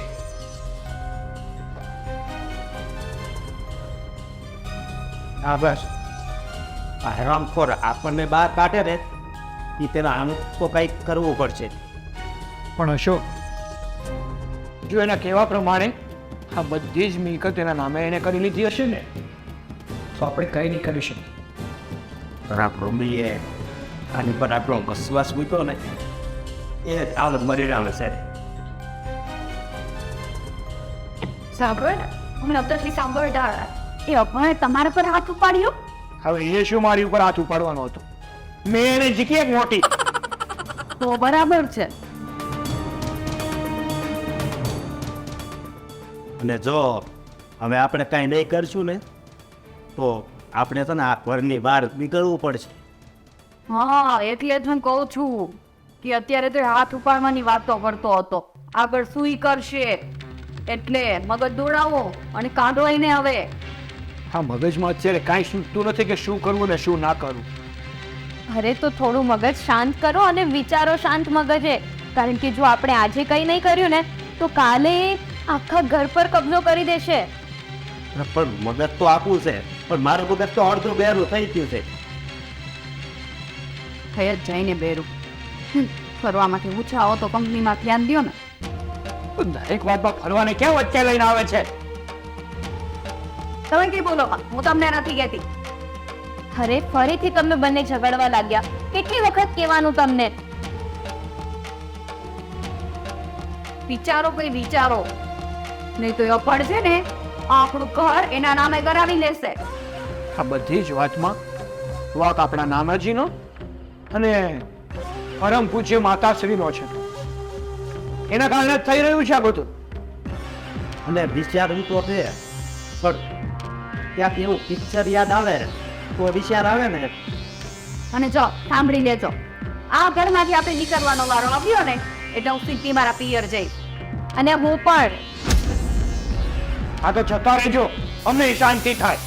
હા બસ, આ હરામખોર આપણને બહાર કાઢે ને એ તેના આમ તો કંઈક કરવું પડશે. પણ અશોક, જો એના કહેવા પ્રમાણે આ બધી જ મિલકત એના નામે એને કરી લીધી હશે ને, તો આપણે કંઈ નહીં કરી શકીએ. પણ આ મમ્મીએ આની પર આપણો વિશ્વાસ મૂક્યો ને એ આનંદ મરી આવે છે. સાંભળ, હમણાં અબ્દુલથી સાંભળતા એ અભય તમારા પર હાથ ઉપાડ્યો. હવે એ શું મારી ઉપર હાથ ઉપાડવાનો હતો? મેં એને જીકી એક મોટી. તો બરાબર છે. અને જો હવે આપણે કાંઈ નહીં કરશું ને તો આપણે છે ને આ ઘરની બહાર નીકળવું પડશે. હા, એટલે જ હું કહું છું કે અત્યારે તો એ હાથ ઉપાડવાની વાતો કરતો હતો. આગળ શું ઈ કરશે એટલે મગજ દોડાવો અને કાઢો એને હવે. હા, મગજમાં અત્યારે કાંઈ સૂચતું નથી કે શું કરવું ને શું ના કરવું. અરે તો થોડું મગજ શાંત કરો અને વિચારો શાંત મગજે, કારણ કે જો આપણે આજે કંઈ નહીં કર્યું ને તો કાલે આખા ઘર પર કબજો કરી દેશે. પણ મગજ તો આપવું છે, પણ મારું મગજ તો અડધું બેરું થઈ ગયું છે. થઈ જ જઈને બેરું. ફરવામાંથી ઊંચા આવો તો કંપનીમાં ધ્યાન દો ને. તો દરેક વાતમાં ફરવાને ક્યાં વચ્ચે લઈને આવે છે? તમે કઈ બોલો, હું તમને નથી કહેતી. અરે ફરીથી તમે બંને ઝઘડવા લાગ્યા. કેટલી વખત કહેવાનું તમને? વિચારો કઈ વિચારો, નહીં તો એ પડશે ને આપણું ઘર એના નામે કરાવી લેશે. આ બધી જ વાતમાં વાક આપણા નાનાજીનો અને પરમ પૂજ્ય માતાશ્રીનો છે. એના કારણે જ થઈ રહ્યું છે આ બધું. અને વિચારવું તો છે, પણ ક્યાંક એવું પિક્ચર યાદ આવે તો વિચાર આવે ને. અને જો સાંભળી લેજો, આ ઘરમાંથી આપણે નીકળવાનો વારો આવ્યો ને એટલે હું સીધી મારા પિયર જઈશ. અને હું પણ. આ તો જતા રહેજો, અમને શાંતિ થાય.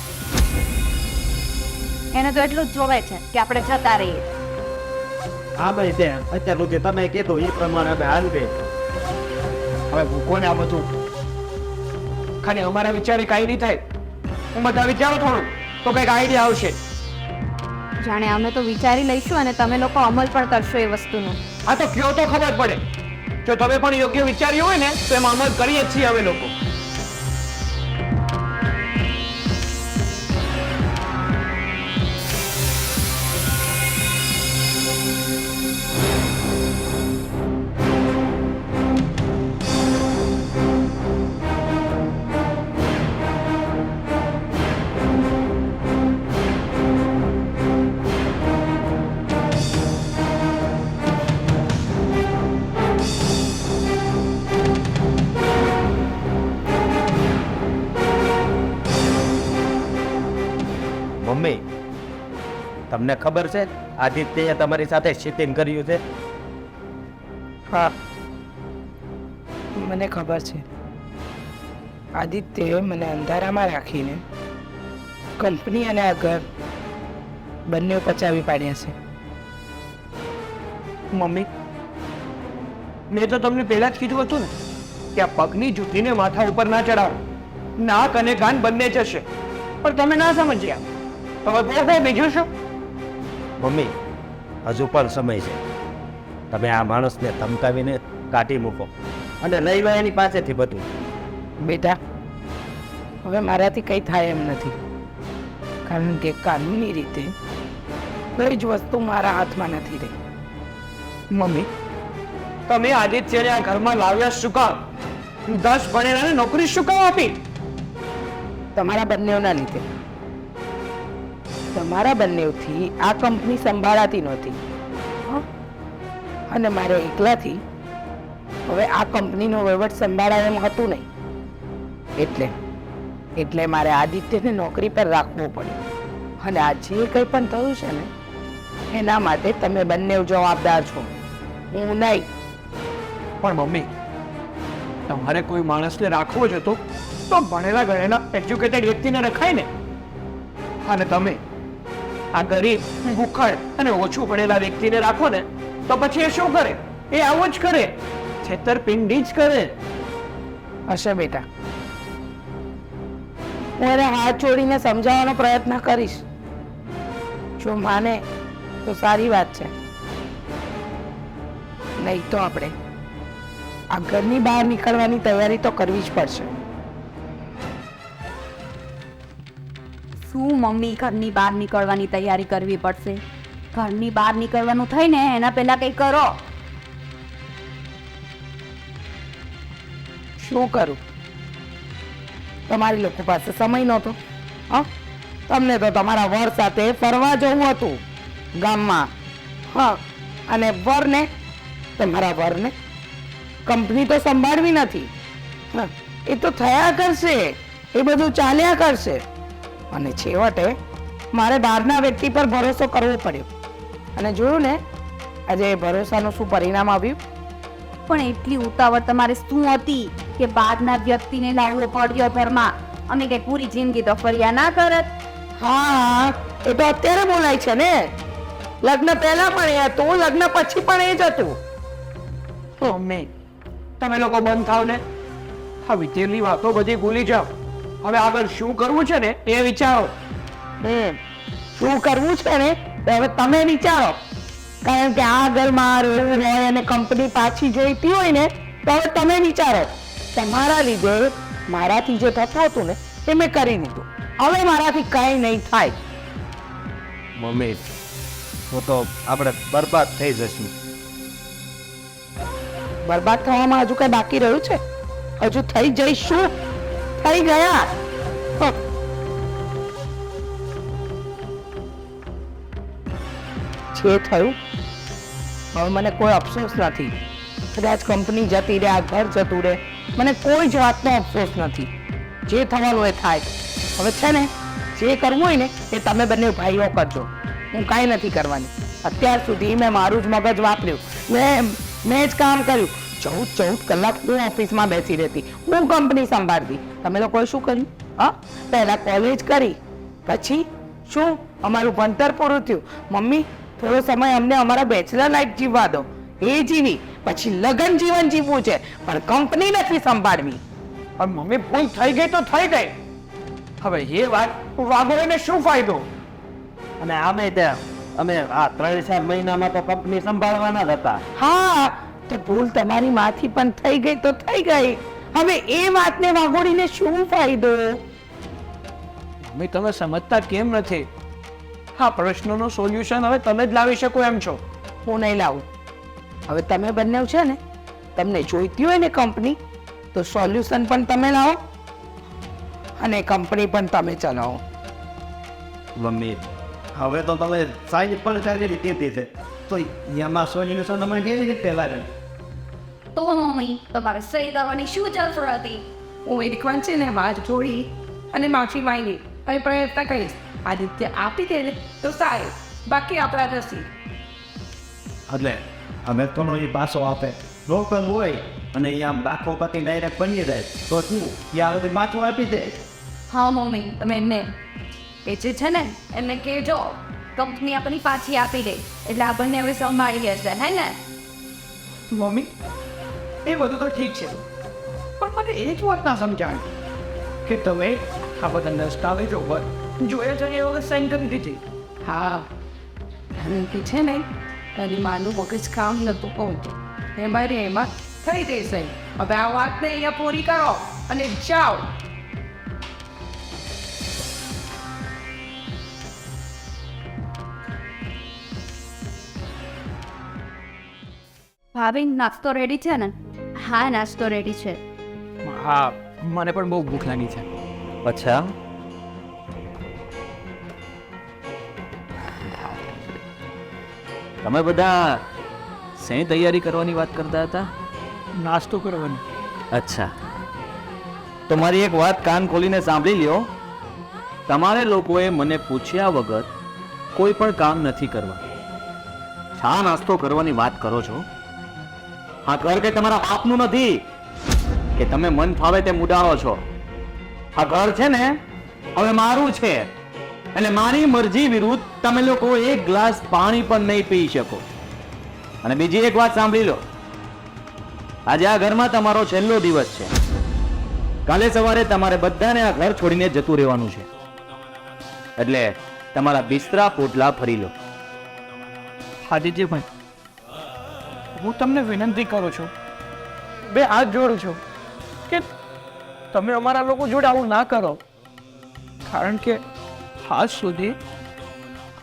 એને તો એટલું જ જોવે છે કે આપણે જતા રહીએ. હા ભાઈ, તે અત્યાર સુધી તમે કીધું એ પ્રમાણે અમે હાલવે. હવે મૂકો ને આ બધું. ખાલી અમારા વિચારે કાંઈ નહીં થાય. હું બધા વિચારો થોડું તો કંઈક આઈડિયા આવશે. જાણે અમે તો વિચારી લઈશું અને તમે લોકો અમલ પણ કરશો એ વસ્તુનો. આ તો કયો તો ખબર પડે. જો તમે પણ યોગ્ય વિચાર્યું હોય ને તો એમાં અમલ કરીએ જ છીએ અમે લોકો. મમ્મી, તમને ખબર છે આદિત્યએ તમારી સાથે ચીટિંગ કર્યું છે? હા, મને ખબર છે. આદિત્યએ મને અંધારામાં રાખીને કંપની અને આ ઘર બંને પચાવી પાડ્યા છે. મમ્મી, મેં તો તમને પહેલા જ કીધું હતું ને કે આ પગની જૂતીને માથા ઉપર ના ચડાવો. નાક અને કાન બંને જશે, પણ તમે ના સમજ્યા. હવે બોલો બીજું શું? મમ્મી, હજુ પણ સમય છે. તમે આ માણસને ધમકાવીને કાઢી મૂકો અને લઈ લો એની પાસેથી બધું. બેટા, હવે મારાથી કંઈ થાય એમ નથી, કારણ કે કાનૂની રીતે કઈ જ વસ્તુ મારા હાથમાં નથી રહી. મમ્મી, તમે આદિત્યને આ ઘરમાં લાવ્યા શું કામ? 10 ભણેલાને નોકરી શું કામ આપી? તમારા બંનેઓના લીધે. તમારા બંનેથી આ કંપની સંભાળાતી નહોતી અને મારે એકલાથી હવે આ કંપનીનો વહીવટ સંભાળાય એમ હતું નહીં. એટલે મારે આદિત્યને નોકરી પર રાખવો પડ્યો અને આ જે કંઈ પણ થયું છે ને એના માટે તમે બંને જવાબદાર છો, હું નહીં. પણ મમ્મી, તમારે કોઈ માણસને રાખવો જ હતો તો ભણેલા ગણેલા એજ્યુકેટેડ વ્યક્તિને રખાય ને. અને તમે આ ગરીબ, ભૂખડ અને ઓછું ભણેલા વ્યક્તિને રાખો ને તો પછી એ શું કરે? એ આવું જ કરે, છેતરપિંડી જ કરે. હશે બેટા, હું એને હાથ જોડીને સમજાવવાનો પ્રયત્ન કરીશ. જો માને તો સારી વાત છે, નહીં તો આપણે આ ઘરની બહાર નીકળવાની તૈયારી તો કરવી જ પડશે. શું મમ્મી ઘરની બહાર નીકળવાની તૈયારી કરવી પડશે? ઘરની બહાર નીકળવાનું થાય ને એના પહેલા કંઈ કરો. શું કરું? તમારી લોકો પાસે સમય નહોતો. હા, તમને તો તમારા વર સાથે ફરવા જવું હતું ગામમાં. હા, અને વરને, તમારા વરને કંપની તો સંભાળવી નથી. હા, એ તો થયા કરશે, એ બધું ચાલ્યા કરશે. અને છેવટે મારે બહારના વ્યક્તિ પર ભરોસો કરવો પડ્યો. અને જોયું ને આજે એ ભરોસાનું શું પરિણામ આવ્યું? પણ એટલી ઉતાવળ તમારે શું હતી કે બહારના વ્યક્તિને લાવવો પડ્યો ઘરમાં? અમે કઈ પૂરી જિંદગી તો ફર્યા ના કરત. હા, એ તો અત્યારે બોલાય છે ને. લગ્ન પહેલા પણ એ હતું, લગ્ન પછી પણ એ જ હતું. મમ્મી તમે લોકો બંધ થાવ ને, આ વિતેલી વાતો બધી ભૂલી જાઓ. હવે આગળ શું કરવું છે ને એ વિચારો. શું કરવું છે ને તો હવે તમે વિચારો. કારણ કે આ ઘરમાં રહેવું હોય અને કંપની પાછી જોઈતી હોય ને તો હવે તમે વિચારો. તમારા લીધે મારાથી જે થતું હતું ને એ મેં કરી દીધું. હવે મારાથી કઈ નહીં થાય. મમ્મી તો આપણે બરબાદ થઈ જશું. બરબાદ થવામાં હજુ કઈ બાકી રહ્યું છે? હજુ થઈ જઈશું, થઈ ગયા. જે થયું હવે મને કોઈ અફસોસ નથી. કદાચ કંપની જતી રહે, આ ઘર જતું રહે, મને કોઈ જ વાતનો અફસોસ નથી. જે થવાનું એ થાય. હવે છે ને જે કરવું હોય ને એ તમે બંને ભાઈઓ કરજો. હું કાંઈ નથી કરવાની. અત્યાર સુધી મેં મારું જ મગજ વાપર્યું. મેં જ કામ કર્યું. 14 કલાક હું ઓફિસમાં બેસી રહેતી, હું કંપની સંભાળતી. તમે લોકોએ શું કર્યું? હા, પહેલા કોલેજ કરી, પછી શું અમારું ભણતર પૂરું થયું. મમ્મી થોડો સમય અમને અમારા બેચલર લાઈફ જીવવા દો. એ જીવી, પછી લગ્ન જીવન જીવવું છે, પણ કંપની નથી સંભાળવી. પણ મમ્મી ભૂલ થઈ ગઈ તો થઈ ગઈ. હવે એ વાત વાગોળીને શું ફાયદો? અને અમે આ 3-4 મહિનામાં તો કંપની સંભાળવાના જ હતા. હા, તો ભૂલ તમારી માંથી પણ થઈ ગઈ તો થઈ ગઈ. હવે એ વાતને વાગોળીને શું ફાયદો? મમ્મી તમે સમજતા કેમ નથી? હા, પ્રશ્નોનું સોલ્યુશન હવે તમે જ લાવી શકો એમ છો. હું નહીં લાવું. હવે તમે બંને છે ને, તમને જોઈતી હોય ને કંપની તો સોલ્યુશન પણ તમે લાવો અને કંપની પણ તમે ચલાવો. મમ્મી હવે તો તમે સાઈડ પર ચાલી દીધી છે તો એમાં સોલ્યુશન અમે કેવી રીતે લાવે? તો મમ્મી તમારે સહી કરવાની શું જરૂર હતી? હું એકવાર છે ને વાત જોડી અને માફી માંગી અને પ્રયત્ન કરીશ. આદિત્ય આપી દે ને તો સારું, બાકી આપણા નથી. એટલે અમે તો એ પાછો આપે રોકડ હોય અને અહીંયા લાખો પતિ ડાયરેક્ટ બની જાય તો શું યા બધી પાછું આપી દે? હા મમ્મી, તમે એમને એ જે છે ને એમને કહેજો કંપની આપણી પાછી આપી દે એટલે આપણને હવે સંભાળી હશે, હે ને? મમ્મી એ બધું તો ઠીક છે, પણ મને એ જ વાત ના સમજાય કે તમે આ બધા દસ્તાવેજો પર જોયા છે એ વખત સાઈન કરી દીધી. હા, કારણ કે છે ને તારી માનું મગજ કામ નતું પહોંચતું. એમાં થઈ જશે. હવે આ વાતને અહીંયા પૂરી કરો અને જાઓ. ભાભી નાસ્તો રેડી છે ને? હા, નાસ્તો રેડી છે. હા, મને પણ બહુ ભૂખ લાગી છે. અચ્છા, તમે બધા શેની તૈયારી કરવાની વાત કરતા હતા? નાસ્તો કરવાની. અચ્છા, તો મારી એક વાત કાન ખોલીને સાંભળી લ્યો. તમારે લોકોએ મને પૂછ્યા વગર કોઈ પણ કામ નથી કરવા. શા નાસ્તો કરવાની વાત કરો છો? આ ઘર કે તમારા બાપનું નથી કે તમે મન ફાવે તે મુડાવો છો. આ ઘર છે ને હવે મારું છે, એટલે મારી મરજી વિરુદ્ધ તમે લોકો એક ગ્લાસ પાણી પણ નહીં પી શકો. અને બીજી એક વાત સાંભળી લો, આજે આ ઘરમાં તમારો છેલ્લો દિવસ છે. કાલે સવારે તમારે બધાને આ ઘર છોડીને જતું રહેવાનું છે, એટલે તમારા બિસ્તરા પોટલા ફરી લો. આદિત્યભાઈ, હું તમને વિનંતી કરું છું, બે હાથ જોડું છું કે તમે અમારા લોકો જોડે આવું ના કરો, કારણ કે આજ સુધી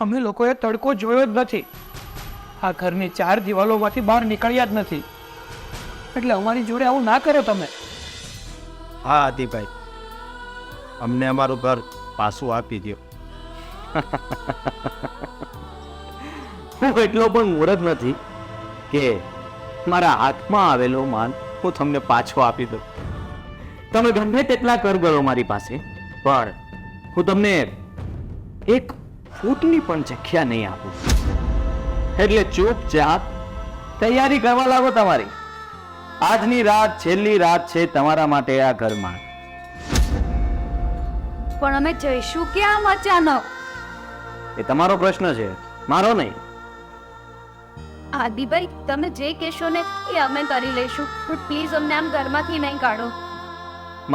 અમે લોકોએ તડકો જોયો જ નથી. આ ઘરની 4 દિવાલોમાંથી બહાર નીકળ્યા જ નથી, એટલે અમારી જોડે આવું ના કરો તમે. હા આદિભાઈ, અમને અમારું ઘર પાછું આપી દો. હું એટલો પણ મૂર્ખ નથી કે મારા હાથમાં આવેલો માલ હું તમને પાછો આપી દઉં. તમે ગમે તેટલા કર કરો મારી પાસે, પણ હું તમને એક ફૂટની પણ જગ્યા નહીં આપું. એટલે ચૂપચાપ તૈયારી કરવા લાગો તમારી. આજની રાત છેલ્લી રાત છે તમારા માટે આ ઘરમાં. પણ અમે જઈશું ક્યાં અચાનક? એ તમારો પ્રશ્ન છે, મારો નહીં. આદિભાઈ તમે જે કહેશો ને એ અમે કરી લઈશું, પણ પ્લીઝ અમને આમ ઘરમાંથી નહીં કાઢો.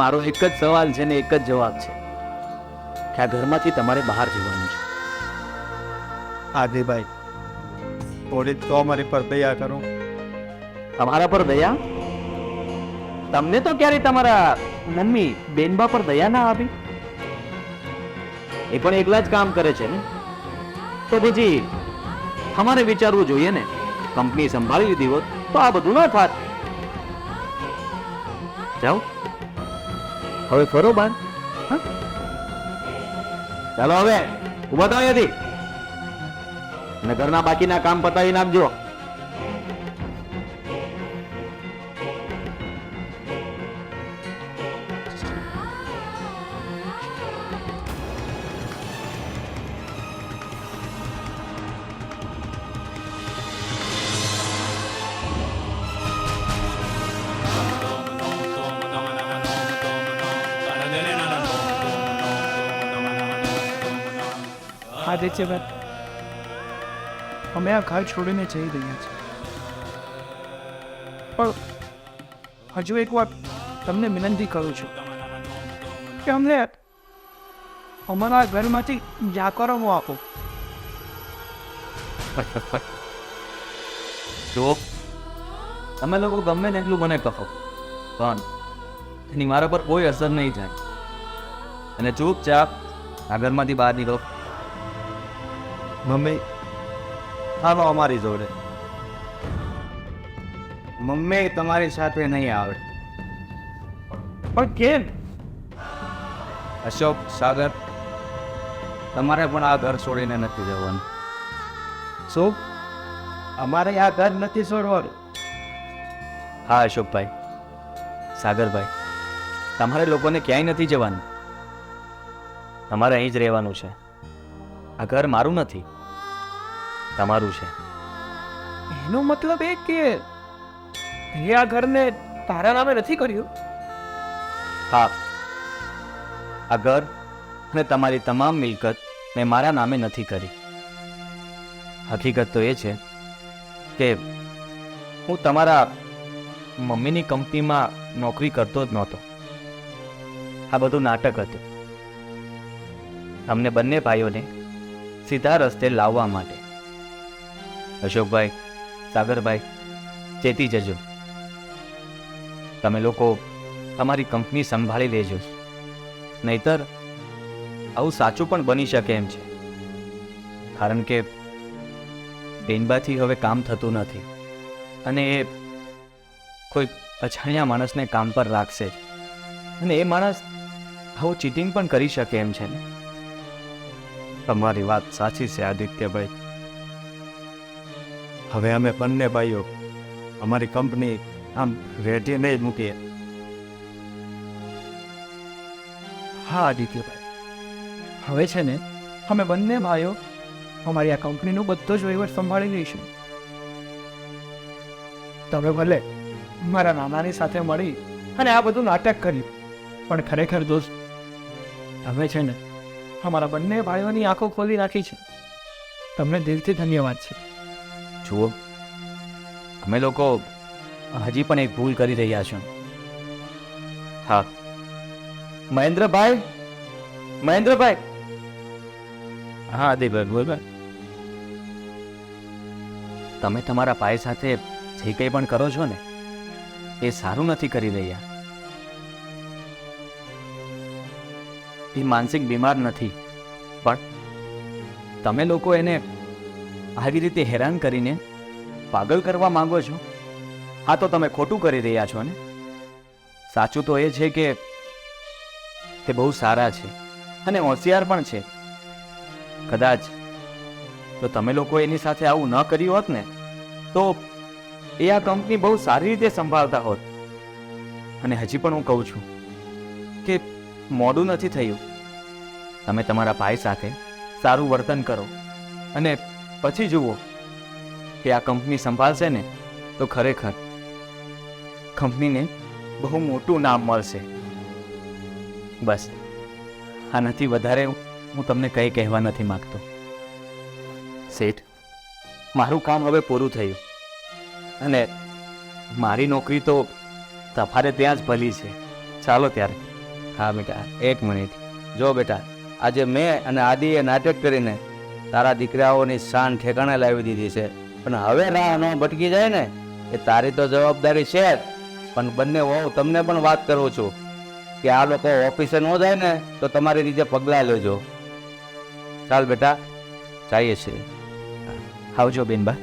મારો એક જ સવાલ છે ને એક જ જવાબ છે કે આ ઘરમાંથી તમારે બહાર જવાનું છે. આદિભાઈ, થોડી તો અમારી પર દયા કરો. તમારા પર દયા? તમને તો ક્યારે તમારા મમ્મી બેનબા પર દયા ના આવી? એ પણ એકલા જ કામ કરે છે ને, તો પછી અમારે વિચારવું જોઈએ ને. કંપની સંભાળી લીધી હોત તો આ બધું ના થાત. જાઓ હવે ફરો બાર. હા? ચાલો હવે ઉભા થાવ અહીંયાથી અને ઘરના બાકીના કામ પતાવી નાખજો. આદિત્યભાઈ, અમે આ ઘર છોડીને જઈ રહ્યા છીએ, પણ હજુ એક વાર તમને વિનંતી કરું છું કે અમને અમારા ઘરમાંથી જાકારો આપો. જો તમે લોકો ગમે ને એટલું મને કહો, પણ એની મારા પર કોઈ અસર નહીં થાય. અને ચૂપચાપ આ ઘરમાંથી બહાર નીકળો. મમ્મી, ચાલો અમારી જોડે. મમ્મી તમારી સાથે નહીં આવે. પણ કેમ? અશોક, સાગર, તમારે પણ આ ઘર છોડીને નથી જવાનું. શું? અમારે આ ઘર નથી છોડવાનું? હા અશોકભાઈ, સાગરભાઈ, તમારે લોકોને ક્યાંય નથી જવાનું. તમારે અહીં જ રહેવાનું છે. આ ઘર મારું નથી, તમારું છે. એનો મતલબ એ કે તે આ ઘરને તારા નામે નથી કર્યું? હા, આ ઘર અને તમારી તમામ મિલકત મેં મારા નામે નથી કરી. હકીકત તો એ છે કે હું તમારા મમ્મીની કંપનીમાં નોકરી કરતો જ નહોતો. આ બધું નાટક હતું, અમને બંને ભાઈઓને સીધા રસ્તે લાવવા માટે. અશોકભાઈ, સાગરભાઈ, ચેતી જજો. તમે લોકો તમારી કંપની સંભાળી લેજો, નહીતર આવું સાચું પણ બની શકે એમ છે. કારણ કે બેનબાથી હવે કામ થતું નથી અને એ કોઈ અજાણ્યા માણસને કામ પર રાખશે જ. અને એ માણસ આવું ચીટિંગ પણ કરી શકે એમ છે ને. તમારી વાત સાચી છે આદિત્યભાઈ. હવે અમે બંને ભાઈઓ અમારી કંપની આમ રેડી નહીં મૂકીએ. હા આદિત્યભાઈ, હવે છે ને અમે બંને ભાઈઓ અમારી આ કંપનીનો બધો જ વહીવટ સંભાળી લઈશું. તમે ભલે મારા નાનાની સાથે મળી અને આ બધું નાટક કર્યું, પણ ખરેખર દોસ્ત તમે છે ને અમારા બંને ભાઈઓની આંખો ખોલી નાખી છે. તમને દિલથી ધન્યવાદ છે. જુઓ, અમે લોકો હજી પણ એક ભૂલ કરી રહ્યા છો. હા મહેન્દ્રભાઈ, મહેન્દ્રભાઈ. હા આદિભાઈ, બોલ ભાઈ. તમે તમારા ભાઈ સાથે જે કંઈ પણ કરો છો ને એ સારું નથી કરી રહ્યા. એ માનસિક બીમાર નથી, પણ તમે લોકો એને આવી રીતે હેરાન કરીને પાગલ કરવા માંગો છો. હા, તો તમે ખોટું કરી રહ્યા છો ને. સાચું તો એ છે કે તે બહુ સારા છે અને હોશિયાર પણ છે. કદાચ જો તમે લોકો એની સાથે આવું ન કર્યું હોત ને તો એ આ કંપની બહુ સારી રીતે સંભાળતા હોત. અને હજી પણ હું કહું છું કે મોડું નથી થયું. તમે તમારા ભાઈ સાથે સારું વર્તન કરો અને પછી જુઓ કે આ કંપની સંભાળશે ને તો ખરેખર કંપનીને બહુ મોટું નામ મળશે. બસ આનાથી વધારે હું તમને કંઈ કહેવા નથી માગતો. શેઠ, મારું કામ હવે પૂરું થયું અને મારી નોકરી તો તમારે ત્યાં જ ભલી છે. ચાલો ત્યારે. હા બેટા, એક મિનિટ. જો બેટા, આજે મેં અને આદિએ નાટક કરીને તારા દીકરાઓની શાન ઠેકાણે લાવી દીધી છે, પણ હવે રાહ ન ભટકી જાય ને એ તારી તો જવાબદારી છે જ. પણ બંને વહુ તમને પણ વાત કરું છું કે આ લોકો ઓફિસે ન જાય ને તો તમારી રીતે પગલાં લેજો. ચાલ બેટા, જઈએ છીએ. આવજો બેનબા.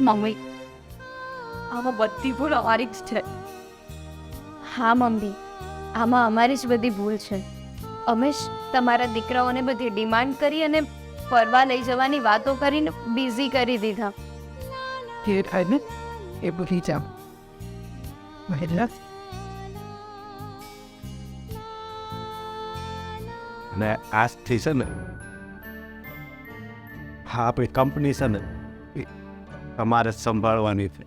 મમ્મી, આમાં બધી ભૂલ અમારી જ છે. હા મમ્મી, આમાં અમારી જ બધી ભૂલ છે. અમે જ તમારા દીકરાઓને બધી ડિમાન્ડ કરી અને ફરવા લઈ જવાની વાતો કરીને બિઝી કરી દીધા. જે થાય ને એ ભૂલી જાઓ. મહેલા અને આજથી છે ને હા આપણી કંપની છે ને એ તમારે જ સંભાળવાની છે.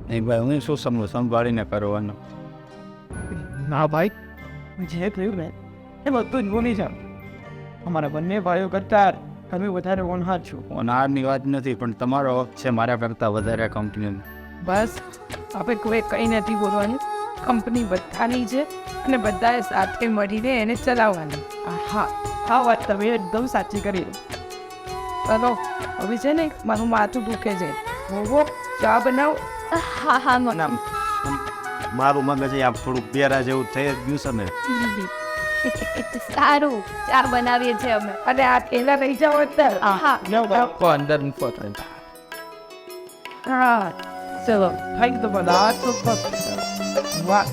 નહીં ભાઈ, હું શું સંભાળીને કરવાનું. ના ભાઈ, જે થયું ને એ બધું જ ભૂલી જાઓ. અમારા બંને ભાઈઓ કરતા તમે વધારે હોનહાર છો. ઓનારની વાત નથી, પણ તમારો હક છે મારા કરતાં વધારે કંપનીનો. બસ આપણે કોઈ કંઈ નથી બોલવાનું. કંપની બધાની છે અને બધાએ સાથે મળીને એને ચલાવવાની. હા, આ વાત તમે એકદમ સાચી કરી. ચલો હવે છે ને મારું માથું દુખે છે. હોવો ચા બનાવો. હા હા મમ્મી. મારું મગજ આમ થોડુંક બેરા જેવું થઈ જ ગયું છે ને. સારું, ચા બનાવીએ છીએ અમે. અને આ થેલા રહી જાઓ અંદર. હા. અંદર મૂકો. હા ચલો ખાઈ તો બધા વાહ